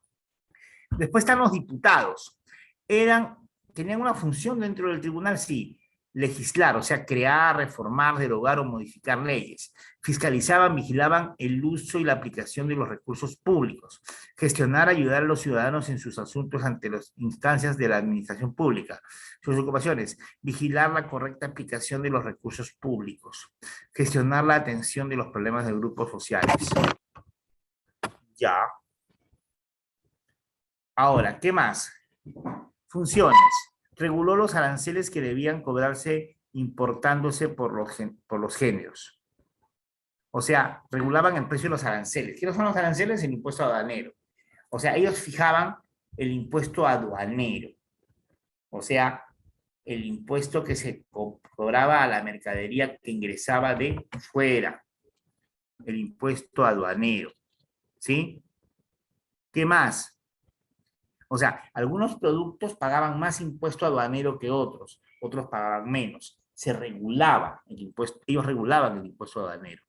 Después están los diputados. Tenían una función dentro del tribunal, sí, legislar, o sea, crear, reformar, derogar o modificar leyes. Fiscalizaban, vigilaban el uso y la aplicación de los recursos públicos. Gestionar, ayudar a los ciudadanos en sus asuntos ante las instancias de la administración pública. Sus ocupaciones: vigilar la correcta aplicación de los recursos públicos. Gestionar la atención de los problemas de grupos sociales. Ya. Ahora, ¿qué más? Funciones. Reguló los aranceles que debían cobrarse importándose por los géneros. O sea, regulaban el precio de los aranceles. ¿Qué son los aranceles? El impuesto aduanero. O sea, ellos fijaban el impuesto aduanero. O sea, el impuesto que se cobraba a la mercadería que ingresaba de fuera, el impuesto aduanero, ¿sí? ¿Qué más? O sea, algunos productos pagaban más impuesto aduanero que otros pagaban menos. Se regulaba el impuesto, ellos regulaban el impuesto aduanero.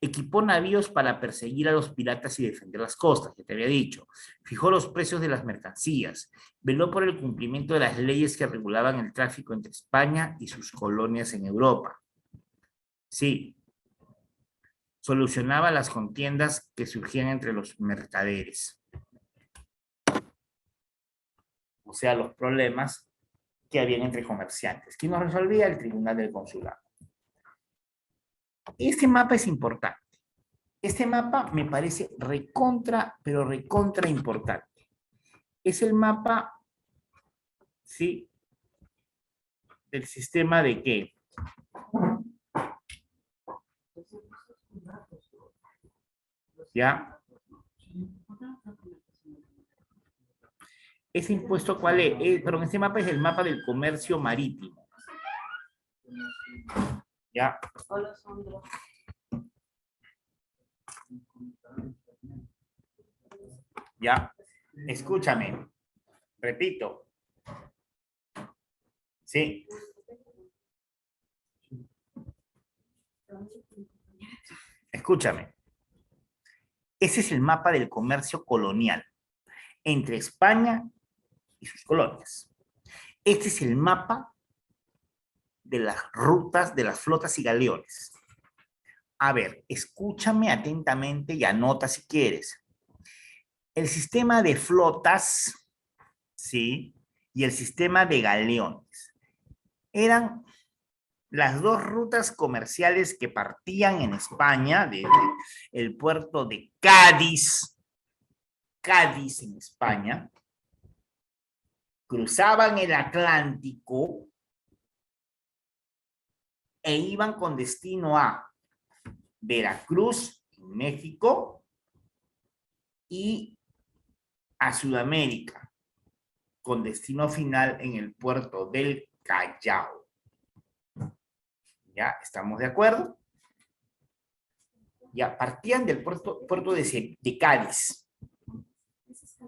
Equipó navíos para perseguir a los piratas y defender las costas, que te había dicho. Fijó los precios de las mercancías. Veló por el cumplimiento de las leyes que regulaban el tráfico entre España y sus colonias en Europa. Sí. Solucionaba las contiendas que surgían entre los mercaderes. O sea, los problemas que habían entre comerciantes. ¿Quién los resolvía? El Tribunal del Consulado. Este mapa es importante. Este mapa me parece recontra, pero recontra importante. Es el mapa, ¿sí? Del sistema de qué? ¿Ya? Ese impuesto, ¿cuál es? Perdón, este mapa es el mapa del comercio marítimo. ¿Ya? ¿Ya? Escúchame. Repito. Sí. Escúchame. Ese es el mapa del comercio colonial entre España y sus colonias. Este es el mapa de las rutas de las flotas y galeones. A ver, escúchame atentamente y anota si quieres. El sistema de flotas, ¿sí? Y el sistema de galeones eran las dos rutas comerciales que partían en España, desde el puerto de Cádiz en España, cruzaban el Atlántico e iban con destino a Veracruz, México, y a Sudamérica, con destino final en el puerto del Callao. ¿Ya? ¿Estamos de acuerdo? Ya partían del puerto de Cádiz.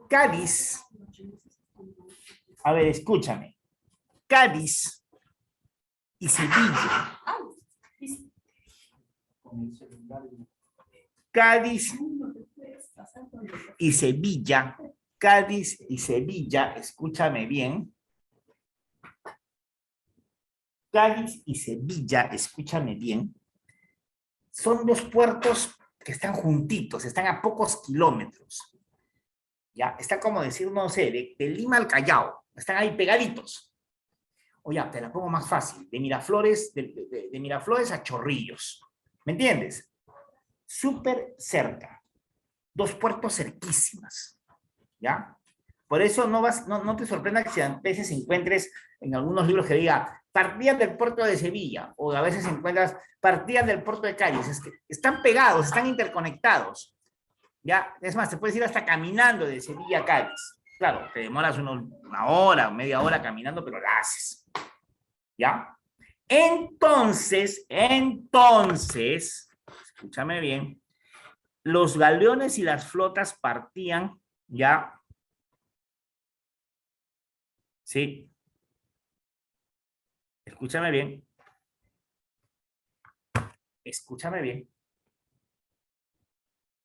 Cádiz, a ver, escúchame. Cádiz y Sevilla. Cádiz y Sevilla. Cádiz y Sevilla, escúchame bien. Cádiz y Sevilla, escúchame bien, son dos puertos que están juntitos, están a pocos kilómetros. Ya, está como decir, no sé, de Lima al Callao, están ahí pegaditos. O ya, te la pongo más fácil, de Miraflores, de Miraflores a Chorrillos. ¿Me entiendes? Súper cerca. Dos puertos cerquísimas. ¿Ya? Por eso no te sorprenda que si a veces encuentres en algunos libros que diga partían del puerto de Sevilla, o a veces encuentras partían del puerto de Cádiz. Es que están pegados, están interconectados. ¿Ya? Es más, te puedes ir hasta caminando de Sevilla a Cádiz. Claro, te demoras una hora, media hora caminando, pero la haces. ¿Ya? Entonces, escúchame bien, los galeones y las flotas partían, ¿ya? Sí. Escúchame bien. Escúchame bien.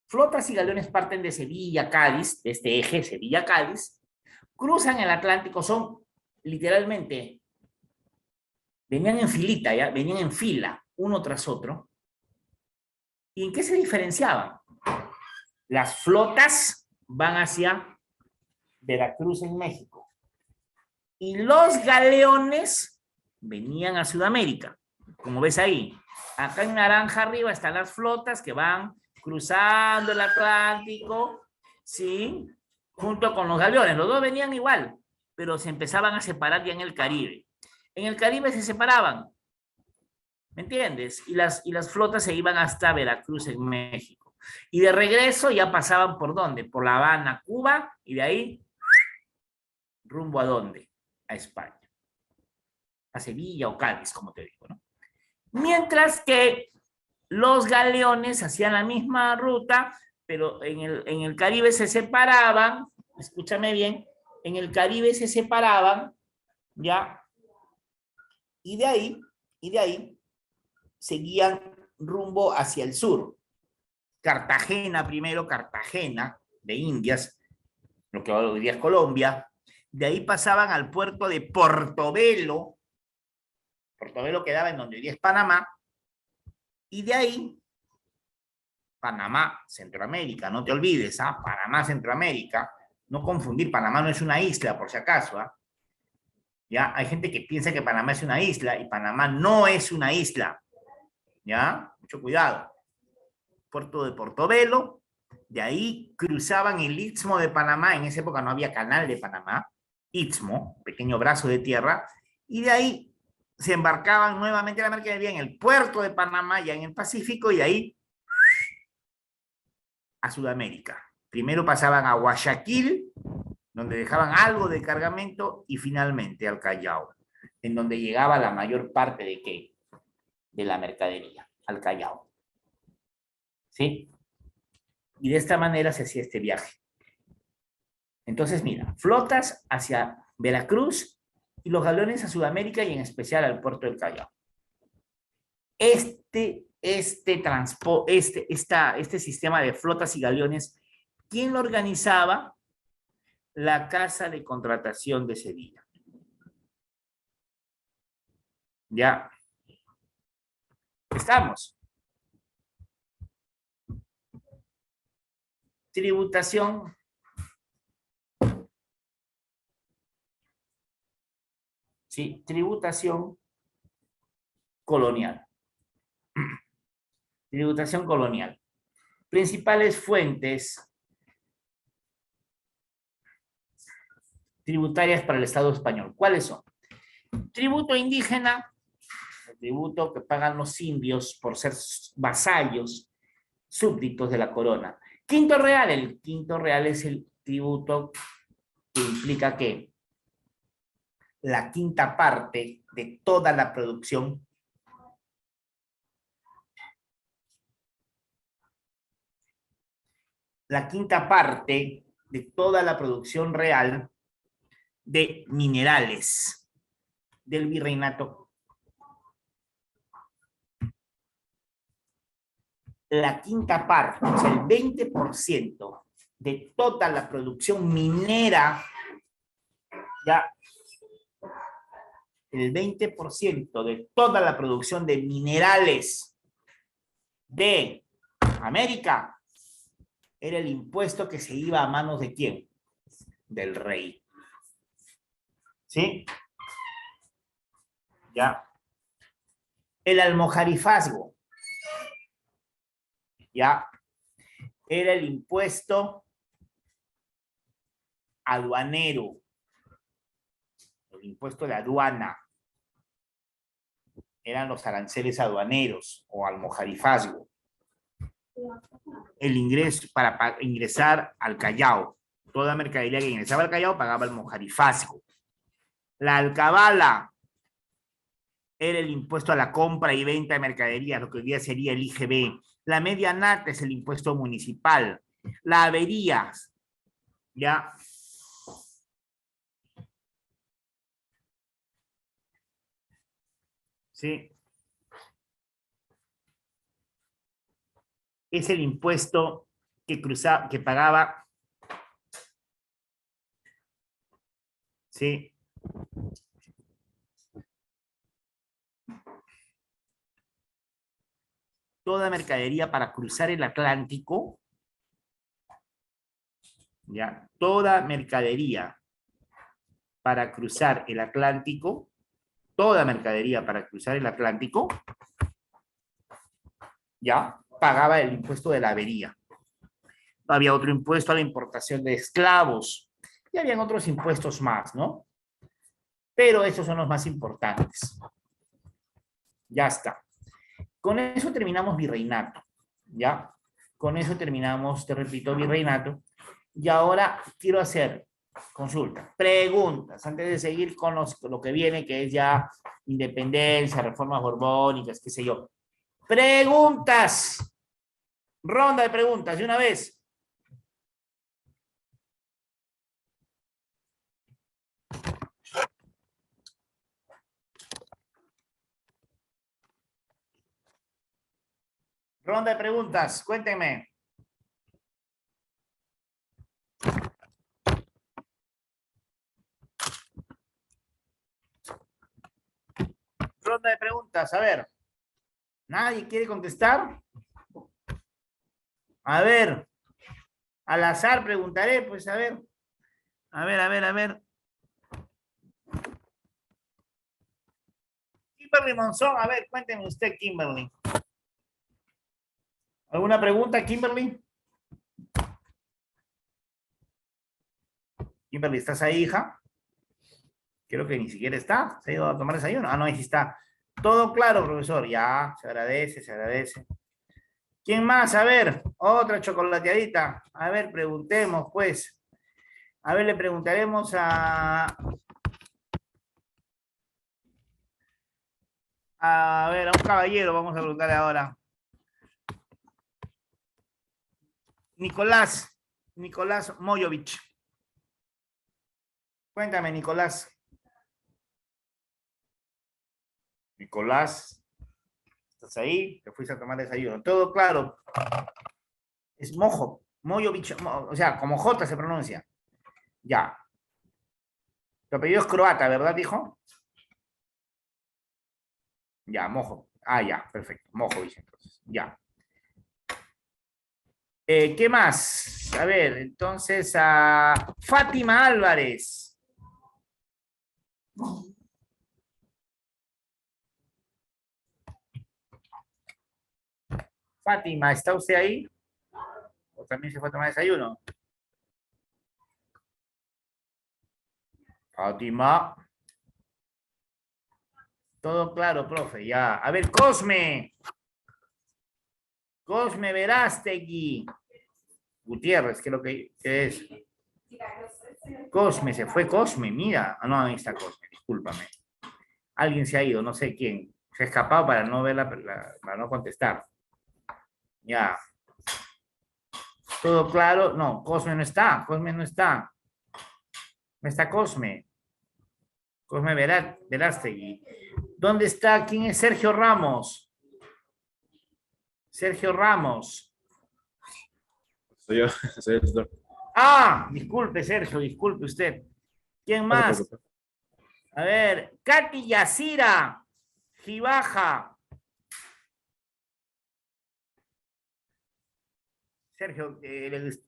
Flotas y galeones parten de Sevilla, Cádiz, de este eje, Sevilla-Cádiz, cruzan el Atlántico, son literalmente, venían en filita, ¿ya? Venían en fila, uno tras otro. ¿Y en qué se diferenciaban? Las flotas van hacia Veracruz en México. Y los galeones venían a Sudamérica, como ves ahí. Acá en naranja arriba están las flotas que van cruzando el Atlántico, ¿sí? Junto con los galeones. Los dos venían igual, pero se empezaban a separar ya en el Caribe. En el Caribe se separaban, ¿me entiendes? Y las flotas se iban hasta Veracruz en México. Y de regreso ya pasaban por ¿dónde? Por La Habana, Cuba, y de ahí rumbo a ¿dónde? A España. a Sevilla o Cádiz, como te digo, ¿no? Mientras que los galeones hacían la misma ruta, pero en el Caribe se separaban, escúchame bien, en el Caribe se separaban, ¿ya? Y de ahí seguían rumbo hacia el sur. Cartagena primero, Cartagena de Indias, lo que hoy día es Colombia. De ahí pasaban al puerto de Portobelo. Portobelo quedaba en donde hoy día es Panamá. Y de ahí, Panamá, Centroamérica, no te olvides, ¿ah? Panamá, Centroamérica. No confundir, Panamá no es una isla, por si acaso, ¿ah? ¿Ya? Hay gente que piensa que Panamá es una isla y Panamá no es una isla. ¿Ya? Mucho cuidado. Puerto de Portobelo, de ahí cruzaban el Istmo de Panamá, en esa época no había canal de Panamá, Istmo, pequeño brazo de tierra, y de ahí se embarcaban nuevamente la mercadería en el puerto de Panamá, ya en el Pacífico, y de ahí a Sudamérica. Primero pasaban a Guayaquil, donde dejaban algo de cargamento, y finalmente al Callao, en donde llegaba la mayor parte de ¿qué? De la mercadería, al Callao. ¿Sí? Y de esta manera se hacía este viaje. Entonces, mira, flotas hacia Veracruz y los galeones a Sudamérica y en especial al puerto del Callao. Este sistema de flotas y galeones, ¿quién lo organizaba? La Casa de Contratación de Sevilla. Ya. Estamos. Tributación. Sí, tributación colonial. Tributación colonial. Principales fuentes tributarias para el Estado español. ¿Cuáles son? Tributo indígena, el tributo que pagan los indios por ser vasallos, súbditos de la corona. Quinto real, el quinto real es el tributo que implica que la quinta parte de toda la producción real de minerales del virreinato. La quinta parte, o sea, el 20% de toda la producción minera, ya, el 20% de toda la producción de minerales de América era el impuesto que se iba a manos de ¿quién? Del rey. ¿Sí? Ya. El almojarifazgo, ya, era el impuesto aduanero, el impuesto de aduana, eran los aranceles aduaneros o almojarifazgo. El ingreso para ingresar al Callao, toda mercadería que ingresaba al Callao pagaba almojarifazgo. La alcabala era el impuesto a la compra y venta de mercadería, lo que hoy día sería el IGB. La media nata es el impuesto municipal. La avería, ya. Sí. Es el impuesto que pagaba. Sí. Toda mercadería para cruzar el Atlántico, ya, toda mercadería para cruzar el Atlántico, toda mercadería para cruzar el Atlántico, ya, pagaba el impuesto de la avería. Había otro impuesto a la importación de esclavos, y habían otros impuestos más, ¿no? Pero estos son los más importantes. Ya está. Con eso terminamos virreinato, ¿ya? Con eso terminamos, te repito, virreinato. Y ahora quiero hacer Consulta. Preguntas, antes de seguir con lo que viene, que es ya independencia, reformas borbónicas, qué sé yo. Preguntas. Ronda de preguntas, de una vez. Ronda de preguntas, cuéntenme. Ronda de preguntas, a ver. ¿Nadie quiere contestar? A ver. Al azar preguntaré, pues a ver. A ver, a ver, a ver. Kimberly Monzón, a ver, cuénteme usted, Kimberly. ¿Alguna pregunta, Kimberly? Kimberly, ¿estás ahí, hija? Creo que ni siquiera está. ¿Se ha ido a tomar desayuno? Ah, no, ahí sí está. Todo claro, profesor. Ya, se agradece, se agradece. ¿Quién más? A ver, otra chocolateadita. A ver, preguntemos, pues. A ver, le preguntaremos a ver, a un caballero, vamos a preguntarle ahora. Nicolás Mojovic. Cuéntame, Nicolás. Nicolás, ¿estás ahí? Te fuiste a tomar desayuno. Todo claro. Es Mojovic, o sea, como J se pronuncia. Ya. Tu apellido es croata, ¿verdad, hijo? Ya, Mojo. Ah, ya, perfecto. Mojovic, entonces. Ya. ¿Qué más? A ver, entonces a Fátima Álvarez. Fátima, ¿está usted ahí? ¿O también se fue a tomar desayuno? Fátima. Todo claro, profe, ya. A ver, Cosme. Cosme Verástegui. Gutiérrez, ¿qué es lo que es? Cosme, se fue Cosme, mira. Ah, no, ahí está Cosme, discúlpame. Alguien se ha ido, no sé quién. Se ha escapado para no ver para no contestar. Ya. ¿Todo claro? No, Cosme no está. Cosme no está. No está Cosme. Cosme Verástegui. ¿Dónde está? ¿Quién es Sergio Ramos? Sergio Ramos. Soy yo, soy el tutor. Ah, disculpe, Sergio, disculpe usted. ¿Quién No se más? preocupe. A ver, Katy Yacira Gibaja. Sergio,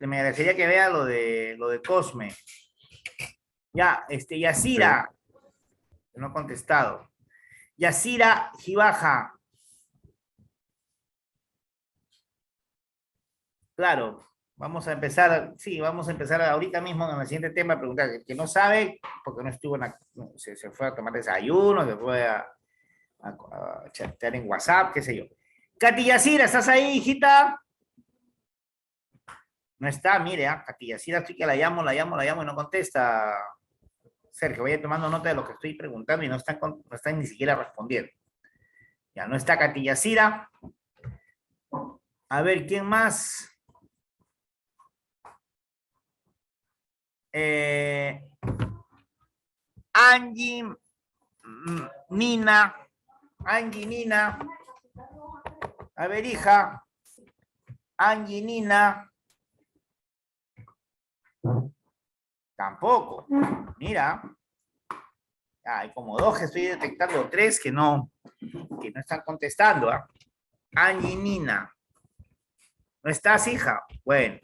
me agradecería que vea lo de Cosme. Ya, Yacira, no ha contestado. Yacira Gibaja. Claro, vamos a empezar, sí, vamos a empezar ahorita mismo en el siguiente tema a preguntar. El que no sabe, porque no estuvo se fue a tomar desayuno, se fue a chatear en WhatsApp, qué sé yo. Katy Yacira, ¿estás ahí, hijita? No está, mire, Katy Yacira, estoy que la llamo y no contesta. Sergio, vaya tomando nota de lo que estoy preguntando y no están ni siquiera respondiendo. Ya, no está Katy Yacira. A ver, ¿quién más? Angie Nina. Angie Nina. A ver, hija. Angie Nina. Tampoco. Mira. Hay como dos que estoy detectando, tres que no están contestando. ¿Eh? Angie Nina. ¿No estás, hija? Bueno.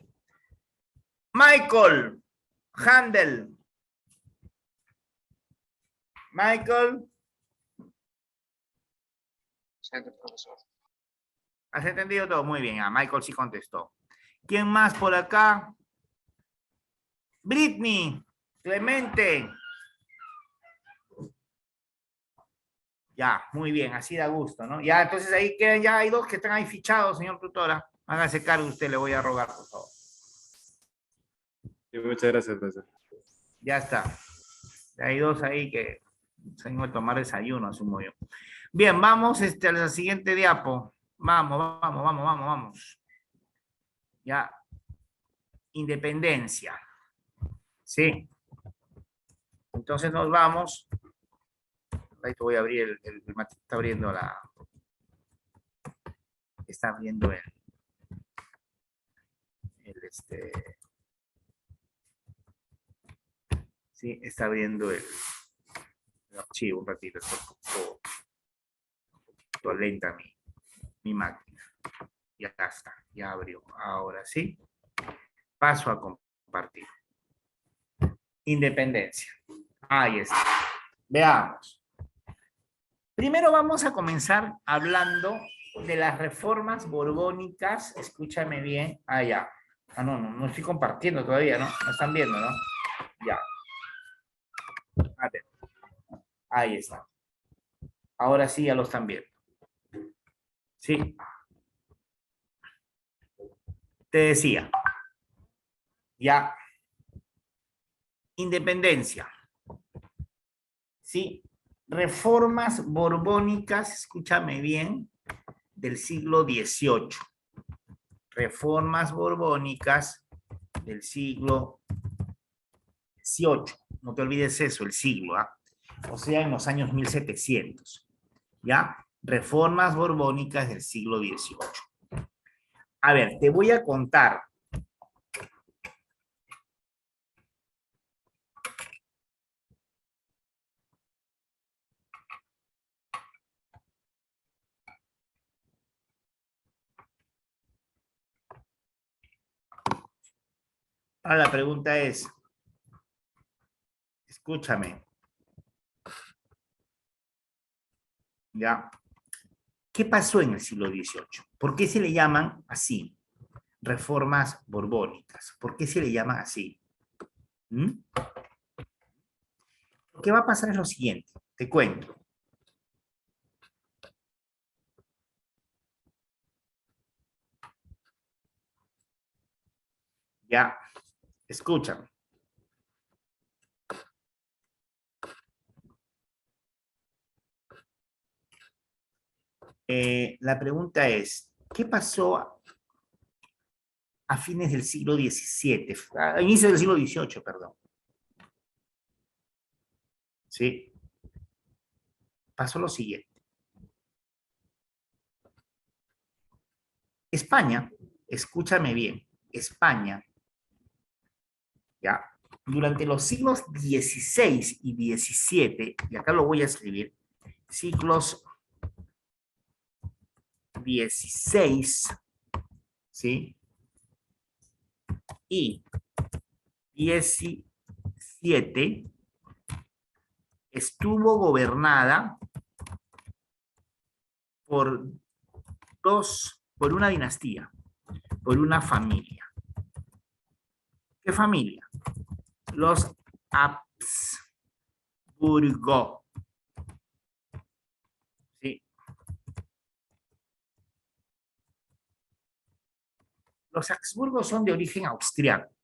Michael Handel. Michael. Profesor. ¿Has entendido todo? Muy bien. Michael sí contestó. ¿Quién más por acá? Britney. Clemente. Ya, muy bien, así da gusto, ¿no? Ya, entonces ahí quedan, ya hay dos que están ahí fichados, señor tutora. Hágase cargo usted, le voy a rogar, por favor. Sí, muchas gracias, profesor. Ya está. Hay dos ahí que se han ido a tomar desayuno, asumo yo. Bien, vamos a la siguiente diapo. Vamos. Ya. Independencia. Sí. Entonces nos vamos. Ahí te voy a abrir el Mati está abriendo la. Está abriendo sí, está abriendo el archivo un ratito. Está un poquito lenta mi máquina. Ya está, ya abrió. Ahora sí. Paso a compartir. Independencia. Ahí está. Veamos. Primero vamos a comenzar hablando de las reformas borbónicas. Escúchame bien. Ya. No estoy compartiendo todavía, ¿no? No están viendo, ¿no? Ya. A ver. Ahí está. Ahora sí ya lo están viendo. Sí. Te decía. Ya. Independencia. Sí. Reformas borbónicas, escúchame bien, del siglo XVIII. Reformas borbónicas del siglo XVIII. No te olvides eso, el siglo, ¿ah? O sea, en los años 1700. ¿Ya? Reformas borbónicas del siglo XVIII. A ver, te voy a contar. Ahora la pregunta es, escúchame, ¿ya? ¿Qué pasó en el siglo XVIII? ¿Por qué se le llaman así? Reformas borbónicas. ¿Por qué se le llaman así? ¿Mm? Lo que va a pasar es lo siguiente, te cuento. Ya, escúchame. La pregunta es, ¿qué pasó a fines del siglo XVII? A inicio del siglo XVIII, perdón. Sí, pasó lo siguiente. España, escúchame bien, España, ya, durante los siglos XVI y XVII, y acá lo voy a escribir, siglos XVI, ¿sí? Y XVII estuvo gobernada por por una dinastía, por una familia. ¿Qué familia? Los Habsburgo. ¿Sí? Los Habsburgo son de origen austriaco.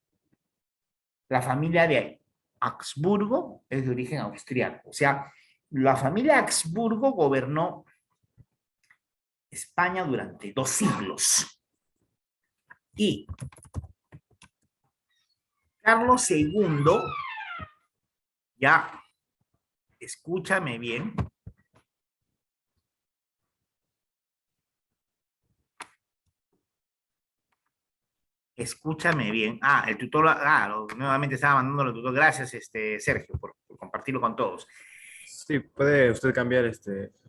La familia de Habsburgo es de origen austriaco. O sea, la familia Habsburgo gobernó España durante 2 siglos. Y Carlos II, ya, escúchame bien, escúchame bien. El tutor, nuevamente estaba mandando el tutor. Gracias, Sergio, por compartirlo con todos. Sí, puede usted cambiar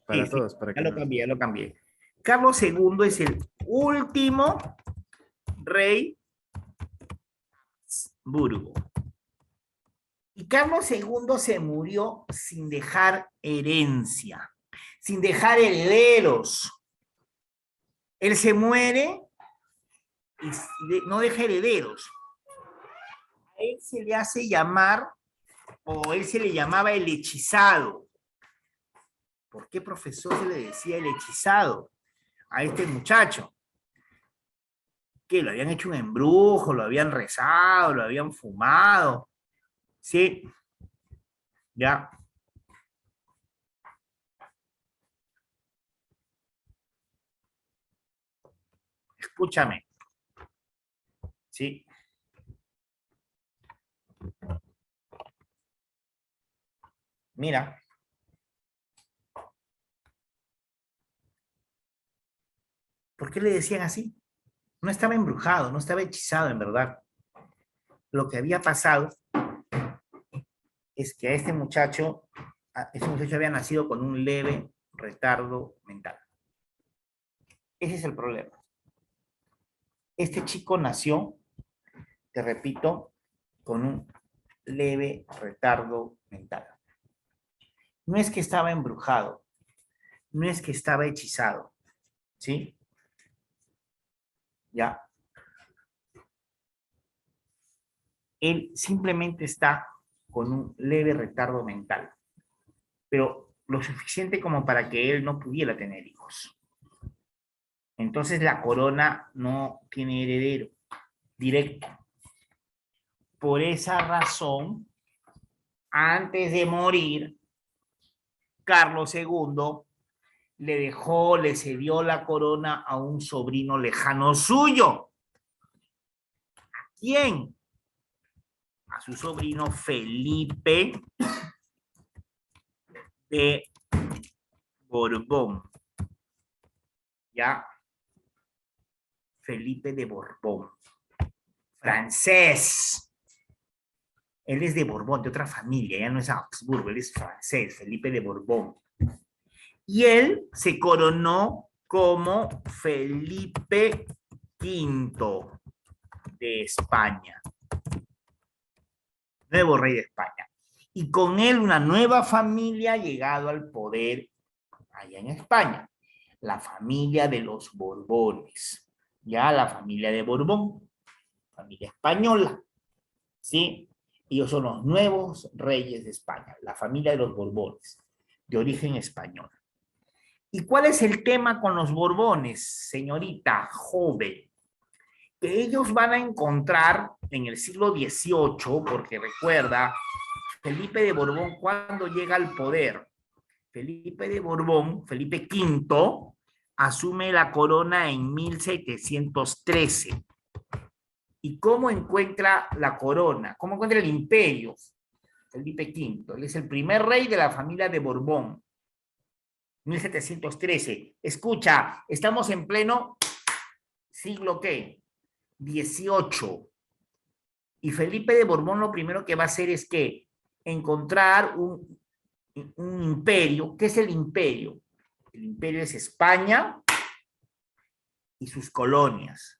para Sí, todos, para ya que lo no. cambié, ya lo cambié. Carlos II es el último rey Habsburgo. Y Carlos II se murió sin dejar herencia, sin dejar herederos. Él se muere y no deja herederos. A él se le hace llamar, o él se le llamaba el hechizado. ¿Por qué, profesor, se le decía el hechizado a este muchacho? Que lo habían hecho un embrujo, lo habían rezado, lo habían fumado. Sí, ya. Escúchame. Sí. Mira. ¿Por qué le decían así? No estaba embrujado, no estaba hechizado en verdad. Lo que había pasado es que este muchacho había nacido con un leve retardo mental. Ese es el problema. Este chico nació, te repito, con un leve retardo mental. No es que estaba embrujado, no es que estaba hechizado, ¿sí? Ya. Él simplemente está con un leve retardo mental, pero lo suficiente como para que él no pudiera tener hijos. Entonces la corona no tiene heredero directo. Por esa razón, antes de morir, Carlos II le cedió la corona a un sobrino lejano suyo. ¿Quién? A su sobrino Felipe de Borbón. ¿Ya? Felipe de Borbón. Francés. Él es de Borbón, de otra familia, ya no es Habsburgo, él es francés, Felipe de Borbón. Y él se coronó como Felipe V de España, nuevo rey de España. Y con él una nueva familia ha llegado al poder allá en España, la familia de los Borbones, ya la familia de Borbón, familia española, ¿sí? Ellos son los nuevos reyes de España, la familia de los Borbones, de origen español. ¿Y cuál es el tema con los Borbones, señorita joven? Que ellos van a encontrar en el siglo XVIII, porque recuerda, Felipe de Borbón, cuando llega al poder, Felipe de Borbón, Felipe V, asume la corona en 1713. ¿Y cómo encuentra la corona? ¿Cómo encuentra el imperio? Felipe V, él es el primer rey de la familia de Borbón. 1713. Escucha, estamos en pleno siglo ¿qué? 18. Y Felipe de Borbón lo primero que va a hacer es que encontrar un imperio. ¿Qué es el imperio? El imperio es España y sus colonias.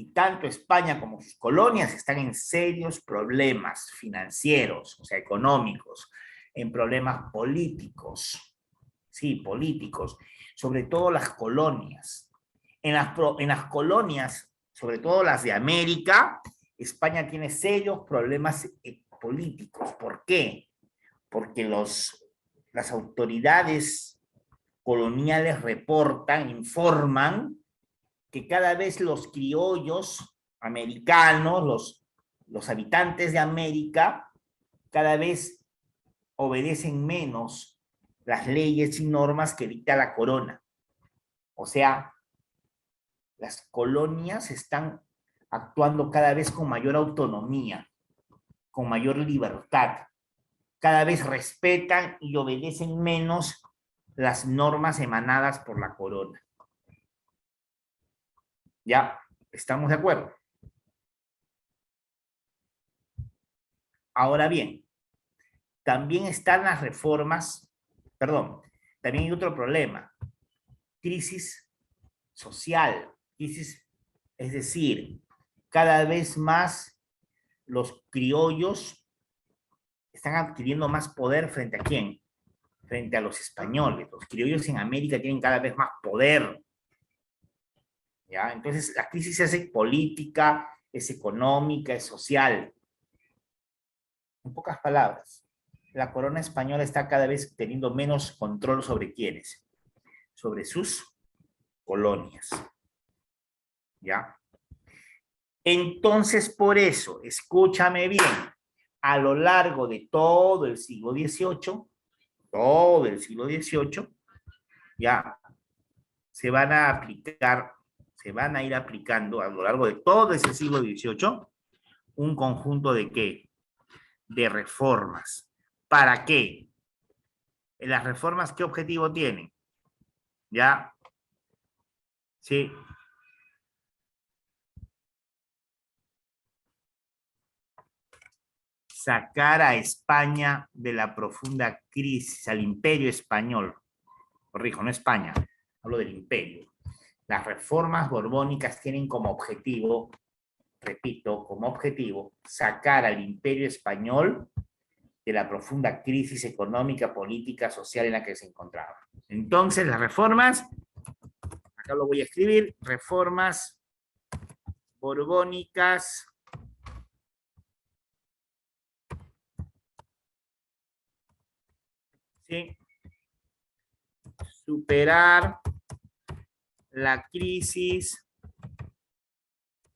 Y tanto España como sus colonias están en serios problemas financieros, o sea, económicos, en problemas políticos. Sí, políticos, sobre todo las colonias. En las colonias, sobre todo las de América, España tiene serios problemas políticos. ¿Por qué? Porque las autoridades coloniales reportan, informan que cada vez los criollos americanos, los habitantes de América, cada vez obedecen menos las leyes y normas que dicta la corona. O sea, las colonias están actuando cada vez con mayor autonomía, con mayor libertad. Cada vez respetan y obedecen menos las normas emanadas por la corona. ¿Ya? ¿Estamos de acuerdo? Ahora bien, también están las reformas, perdón, también hay otro problema, crisis social, crisis, es decir, cada vez más los criollos están adquiriendo más poder frente a quién, frente a los españoles. Los criollos en América tienen cada vez más poder. ¿Ya? Entonces, la crisis es política, es económica, es social. En pocas palabras, la corona española está cada vez teniendo menos control sobre quiénes, sobre sus colonias. ¿Ya? Entonces, por eso, escúchame bien, a lo largo de todo el siglo XVIII, ya se van a aplicar, se van a ir aplicando a lo largo de todo ese siglo XVIII un conjunto de ¿qué? De reformas. ¿Para qué? ¿Las reformas qué objetivo tienen? ¿Ya? Sí. Sacar a España de la profunda crisis, al imperio español. Corrijo, no España, hablo del imperio. Las reformas borbónicas tienen como objetivo, repito, como objetivo, sacar al imperio español de la profunda crisis económica, política, social en la que se encontraba. Entonces, las reformas, acá lo voy a escribir, reformas borbónicas ¿sí? Superar la crisis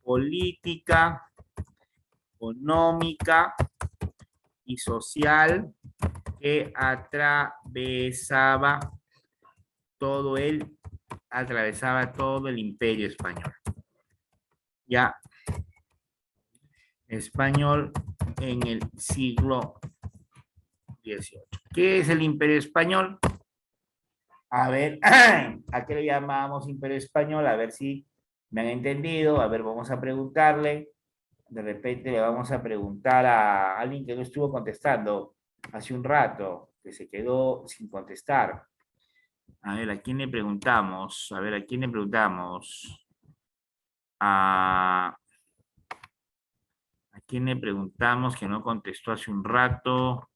política, económica y social que atravesaba todo el imperio español. Ya, español en el siglo XVIII. ¿Qué es el imperio español? A ver, ¿a qué le llamamos imperio español? A ver si me han entendido. A ver, vamos a preguntarle. De repente le vamos a preguntar a alguien que no estuvo contestando hace un rato, que se quedó sin contestar. A ver, ¿a quién le preguntamos? A ver, ¿a quién le preguntamos? ¿A quién le preguntamos que no contestó hace un rato?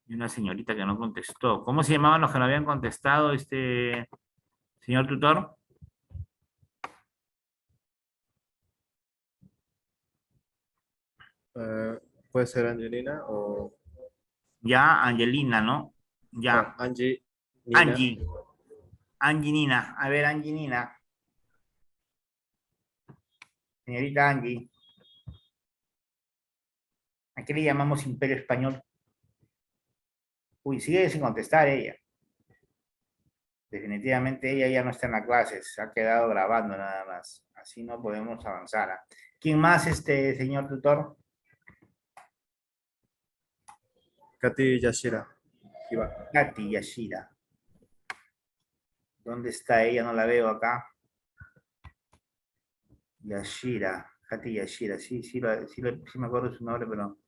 Y una señorita que no contestó. ¿Cómo se llamaban los que no habían contestado, señor tutor? Puede ser Angelina o Ya, Angelina, ¿no? Ya, Angie, Nina. Angie. Angie Nina. A ver, Angie Nina. Señorita Angie. ¿A qué le llamamos imperio español? Uy, sigue sin contestar ella. Definitivamente ella ya no está en la clase, se ha quedado grabando nada más. Así no podemos avanzar. ¿Ah? ¿Quién más, señor tutor? Katy Yashira. Iba. Katy Yashira. ¿Dónde está ella? No la veo acá. Yashira. Katy Yashira. Sí, sí, sí me acuerdo de su nombre, pero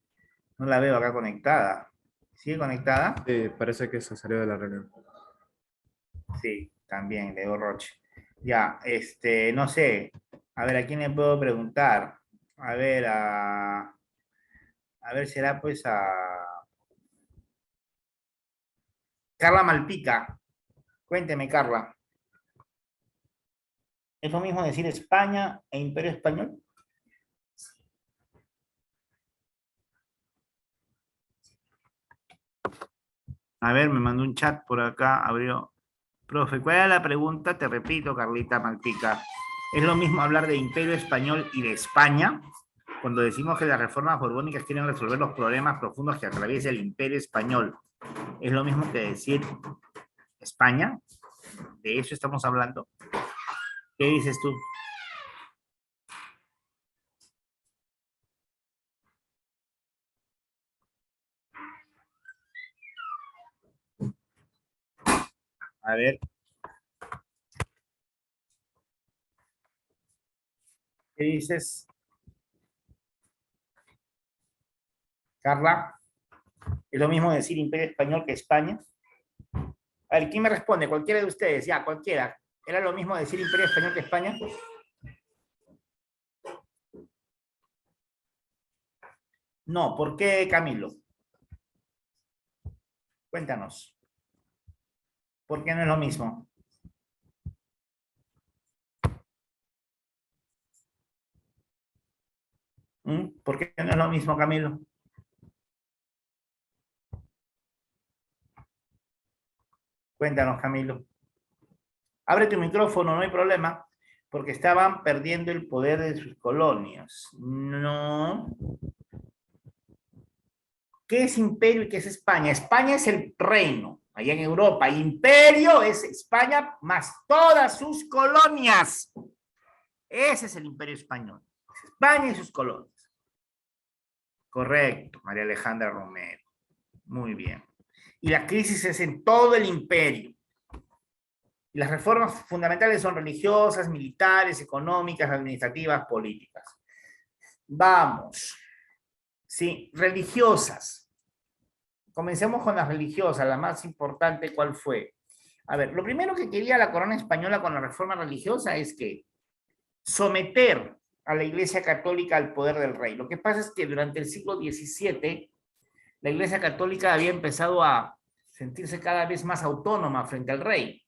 no la veo acá conectada. ¿Sigue conectada? Sí, parece que se salió de la reunión. Sí, también, Leo Roche. Ya, no sé. A ver, ¿a quién le puedo preguntar? A ver, será pues a Carla Malpica. Cuénteme, Carla. ¿Es lo mismo decir España e Imperio Español? A ver, me mandó un chat por acá, abrió. Profe, ¿cuál era la pregunta? Te repito, Carlita Malpica. ¿Es lo mismo hablar de Imperio Español y de España? Cuando decimos que las reformas borbónicas quieren resolver los problemas profundos que atraviesa el Imperio Español, ¿es lo mismo que decir España? ¿De eso estamos hablando? ¿Qué dices tú? A ver. ¿Qué dices, Carla? ¿Es lo mismo decir Imperio Español que España? A ver, ¿quién me responde? Cualquiera de ustedes, ya, cualquiera. ¿Era lo mismo decir Imperio Español que España? No, ¿por qué, Camilo? Cuéntanos. ¿Por qué no es lo mismo? ¿Por qué no es lo mismo, Camilo? Cuéntanos, Camilo. Abre tu micrófono, no hay problema, porque estaban perdiendo el poder de sus colonias. No. ¿Qué es imperio y qué es España? España es el reino, allá en Europa. Imperio es España más todas sus colonias. Ese es el imperio español. Es España y sus colonias. Correcto, María Alejandra Romero. Muy bien. Y la crisis es en todo el imperio. Y las reformas fundamentales son religiosas, militares, económicas, administrativas, políticas. Vamos. Sí, religiosas. Comencemos con las religiosas. La más importante, ¿cuál fue? A ver, lo primero que quería la corona española con la reforma religiosa es que someter a la Iglesia Católica al poder del rey. Lo que pasa es que durante el siglo XVII la Iglesia Católica había empezado a sentirse cada vez más autónoma frente al rey.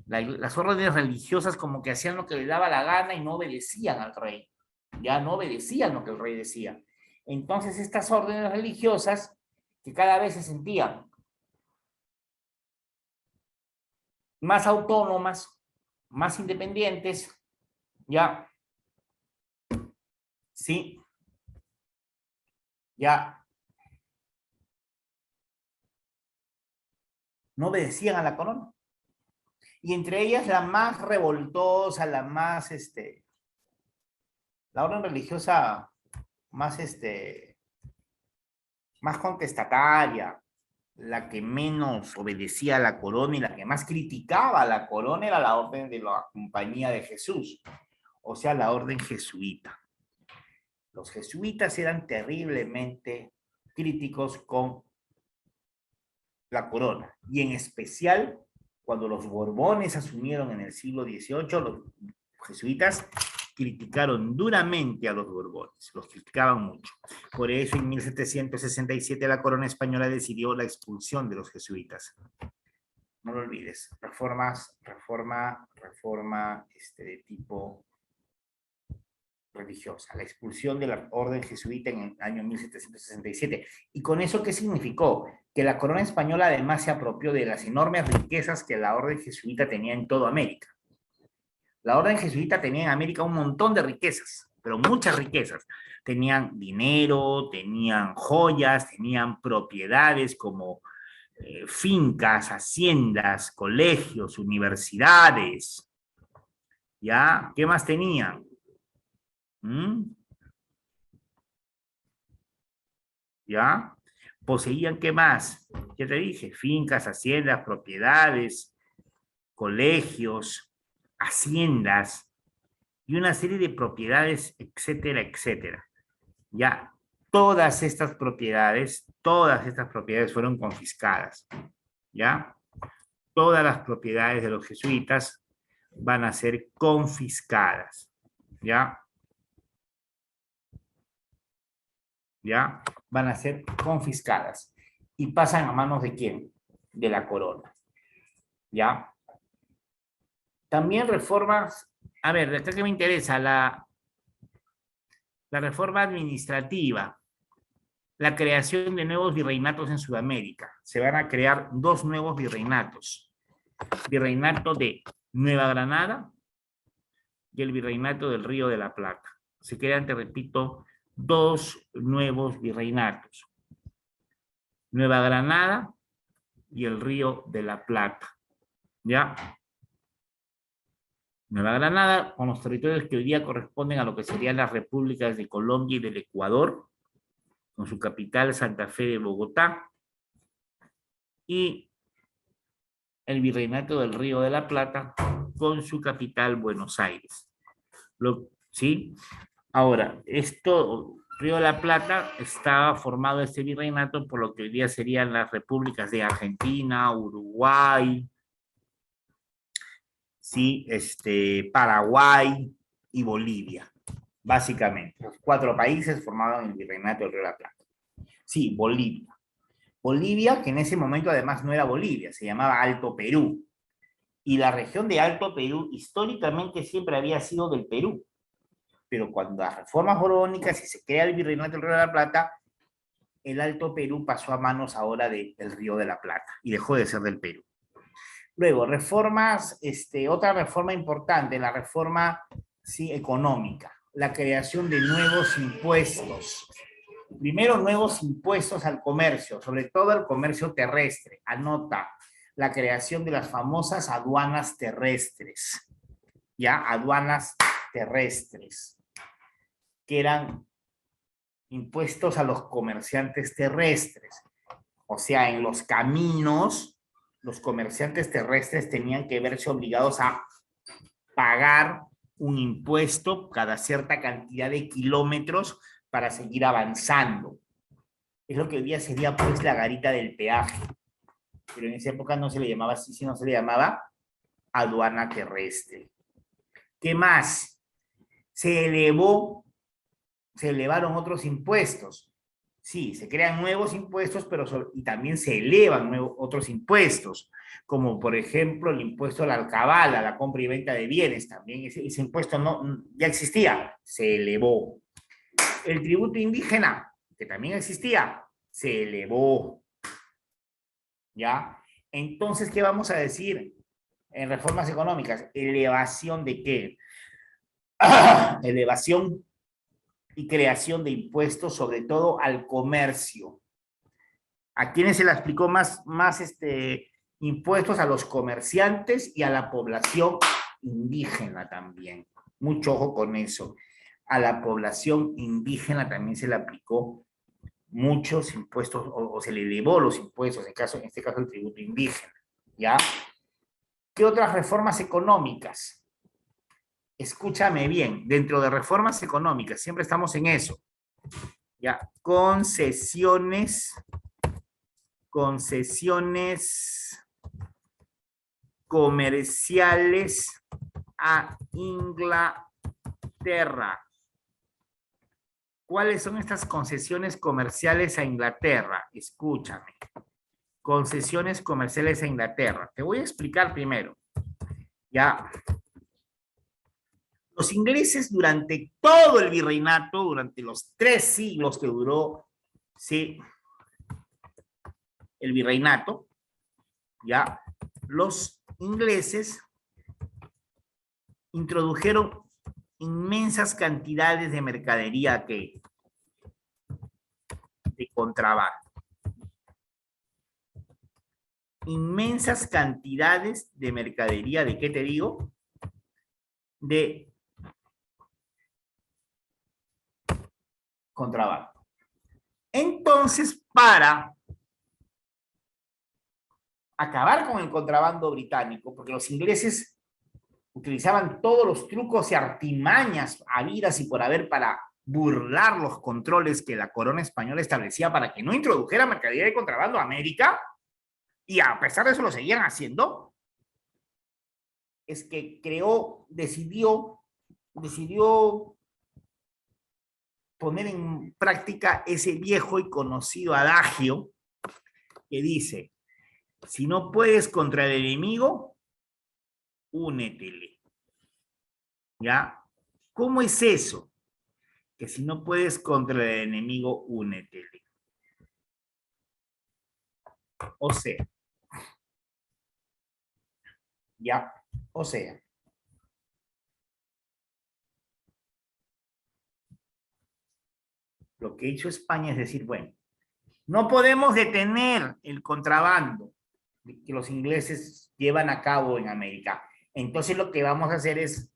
Las órdenes religiosas como que hacían lo que les daba la gana y no obedecían al rey. Ya no obedecían lo que el rey decía. Entonces estas órdenes religiosas que cada vez se sentían más autónomas, más independientes, ya, sí, ya no obedecían a la corona. Y entre ellas la más revoltosa, la más, la orden religiosa más, más contestataria, la que menos obedecía a la corona y la que más criticaba a la corona era la orden de la Compañía de Jesús, o sea, la orden jesuita. Los jesuitas eran terriblemente críticos con la corona, y en especial cuando los Borbones asumieron en el siglo XVIII, los jesuitas criticaron duramente a los Borbones, los criticaban mucho. Por eso en 1767 la corona española decidió la expulsión de los jesuitas. No lo olvides, reforma de tipo religiosa, la expulsión de la orden jesuita en el año 1767. ¿Y con eso qué significó? Que la corona española además se apropió de las enormes riquezas que la orden jesuita tenía en toda América. La orden jesuita tenía en América un montón de riquezas, pero muchas riquezas. Tenían dinero, tenían joyas, tenían propiedades como fincas, haciendas, colegios, universidades. ¿Ya? ¿Qué más tenían? ¿Ya? Poseían, ¿qué más? Ya te dije, fincas, haciendas, propiedades, colegios, haciendas y una serie de propiedades, etcétera, etcétera. Ya, todas estas propiedades fueron confiscadas. ¿Ya? Todas las propiedades de los jesuitas van a ser confiscadas. ¿Ya? ¿Ya? Van a ser confiscadas. ¿Y pasan a manos de quién? De la corona. ¿Ya? También reformas, a ver, de acá que me interesa, la reforma administrativa, la creación de nuevos virreinatos en Sudamérica. Se van a crear 2 nuevos virreinatos. Virreinato de Nueva Granada y el virreinato del Río de la Plata. Se crean, te repito, 2 nuevos virreinatos. Nueva Granada y el Río de la Plata. ¿Ya? Nueva Granada, con los territorios que hoy día corresponden a lo que serían las repúblicas de Colombia y del Ecuador, con su capital Santa Fe de Bogotá, y el virreinato del Río de la Plata, con su capital Buenos Aires. ¿Sí? Ahora, Río de la Plata, estaba formado este virreinato por lo que hoy día serían las repúblicas de Argentina, Uruguay, ¿sí? Paraguay y Bolivia, básicamente. Los 4 países formaban el virreinato del Río de la Plata. Sí, Bolivia. Bolivia, que en ese momento además no era Bolivia, se llamaba Alto Perú. Y la región de Alto Perú históricamente siempre había sido del Perú. Pero cuando las reformas borbónicas y se crea el virreinato del Río de la Plata, el Alto Perú pasó a manos ahora del Río de la Plata y dejó de ser del Perú. Luego, reformas, otra reforma importante, la reforma, sí, económica, la creación de nuevos impuestos. Primero, nuevos impuestos al comercio, sobre todo al comercio terrestre. Anota la creación de las famosas aduanas terrestres. ¿Ya? Aduanas terrestres, que eran impuestos a los comerciantes terrestres. O sea, en los caminos, los comerciantes terrestres tenían que verse obligados a pagar un impuesto cada cierta cantidad de kilómetros para seguir avanzando. Es lo que hoy día sería pues la garita del peaje. Pero en esa época no se le llamaba así, sino se le llamaba aduana terrestre. ¿Qué más? Se elevaron otros impuestos. Sí, se crean nuevos impuestos, pero y también se elevan otros impuestos, como por ejemplo el impuesto a la alcabala, la compra y venta de bienes. También ese impuesto ya existía, se elevó. El tributo indígena, que también existía, se elevó. ¿Ya? Entonces, ¿qué vamos a decir en reformas económicas? ¿Elevación de qué? Elevación y creación de impuestos, sobre todo al comercio. ¿A quiénes se le aplicó más impuestos? A los comerciantes y a la población indígena también. Mucho ojo con eso. A la población indígena también se le aplicó muchos impuestos, o se le elevó los impuestos, en este caso el tributo indígena. ¿Ya? ¿Qué otras reformas económicas? Escúchame bien, dentro de reformas económicas, siempre estamos en eso. ¿Ya? Concesiones comerciales a Inglaterra. ¿Cuáles son estas concesiones comerciales a Inglaterra? Escúchame. Concesiones comerciales a Inglaterra. Te voy a explicar primero. Ya. Los ingleses durante todo el virreinato, durante los 3 siglos que duró, sí, el virreinato, ya, los ingleses introdujeron inmensas cantidades de mercadería de contrabando. Inmensas cantidades de mercadería, ¿de qué te digo? De contrabando. Entonces, para acabar con el contrabando británico, porque los ingleses utilizaban todos los trucos y artimañas habidas y por haber para burlar los controles que la corona española establecía para que no introdujera mercadería de contrabando a América, y a pesar de eso lo seguían haciendo, es que decidió poner en práctica ese viejo y conocido adagio que dice: si no puedes contra el enemigo, únetele. ¿Ya? ¿Cómo es eso? Que si no puedes contra el enemigo, únetele. O sea, ¿ya? O sea, lo que ha hecho España es decir, bueno, no podemos detener el contrabando que los ingleses llevan a cabo en América. Entonces lo que vamos a hacer es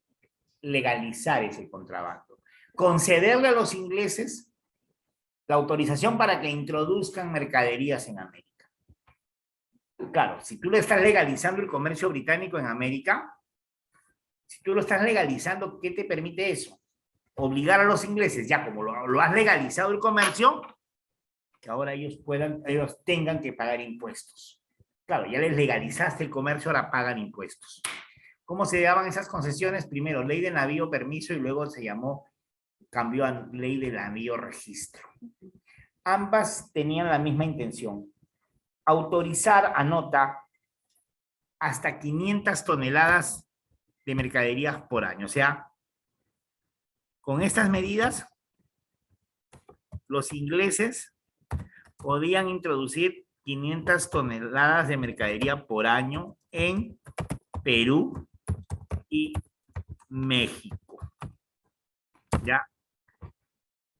legalizar ese contrabando. Concederle a los ingleses la autorización para que introduzcan mercaderías en América. Claro, si tú le estás legalizando el comercio británico en América, si tú lo estás legalizando, ¿qué te permite eso? Obligar a los ingleses, ya como lo has legalizado el comercio, que ahora ellos tengan que pagar impuestos. Claro, ya les legalizaste el comercio, ahora pagan impuestos. ¿Cómo se llaman esas concesiones? Primero, ley de navío permiso y luego cambió a ley de navío registro. Ambas tenían la misma intención. Autorizar, anota, hasta 500 toneladas de mercaderías por año. O sea, con estas medidas, los ingleses podían introducir 500 toneladas de mercadería por año en Perú y México. ¿Ya?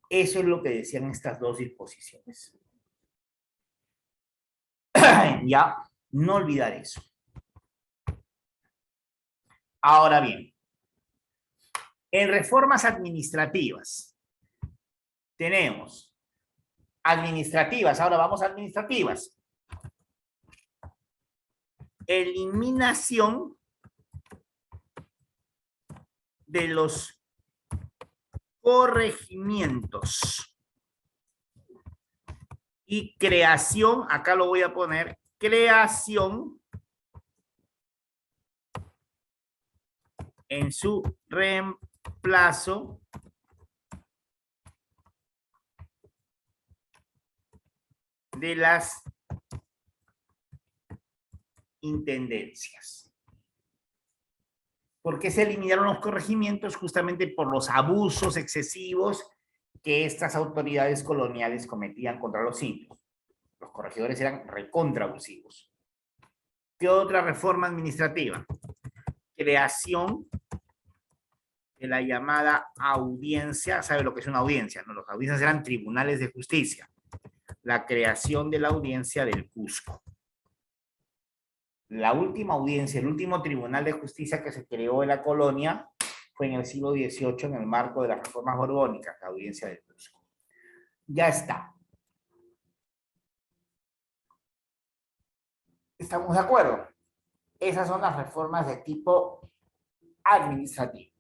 Eso es lo que decían estas dos disposiciones. Ya, no olvidar eso. Ahora bien, en reformas administrativas, tenemos administrativas, ahora vamos a administrativas. Eliminación de los corregimientos y creación, acá lo voy a poner, creación en su reemplazo de las intendencias. ¿Por qué se eliminaron los corregimientos? Justamente por los abusos excesivos que estas autoridades coloniales cometían contra los indios. Los corregidores eran recontra abusivos. ¿Qué otra reforma administrativa? Creación de la llamada audiencia. ¿Sabe lo que es una audiencia? No, las audiencias eran tribunales de justicia. La creación de la audiencia del Cusco. La última audiencia, el último tribunal de justicia que se creó en la colonia fue en el siglo XVIII en el marco de las reformas borbónicas, la audiencia del Cusco. Ya está. ¿Estamos de acuerdo? Esas son las reformas de tipo administrativo.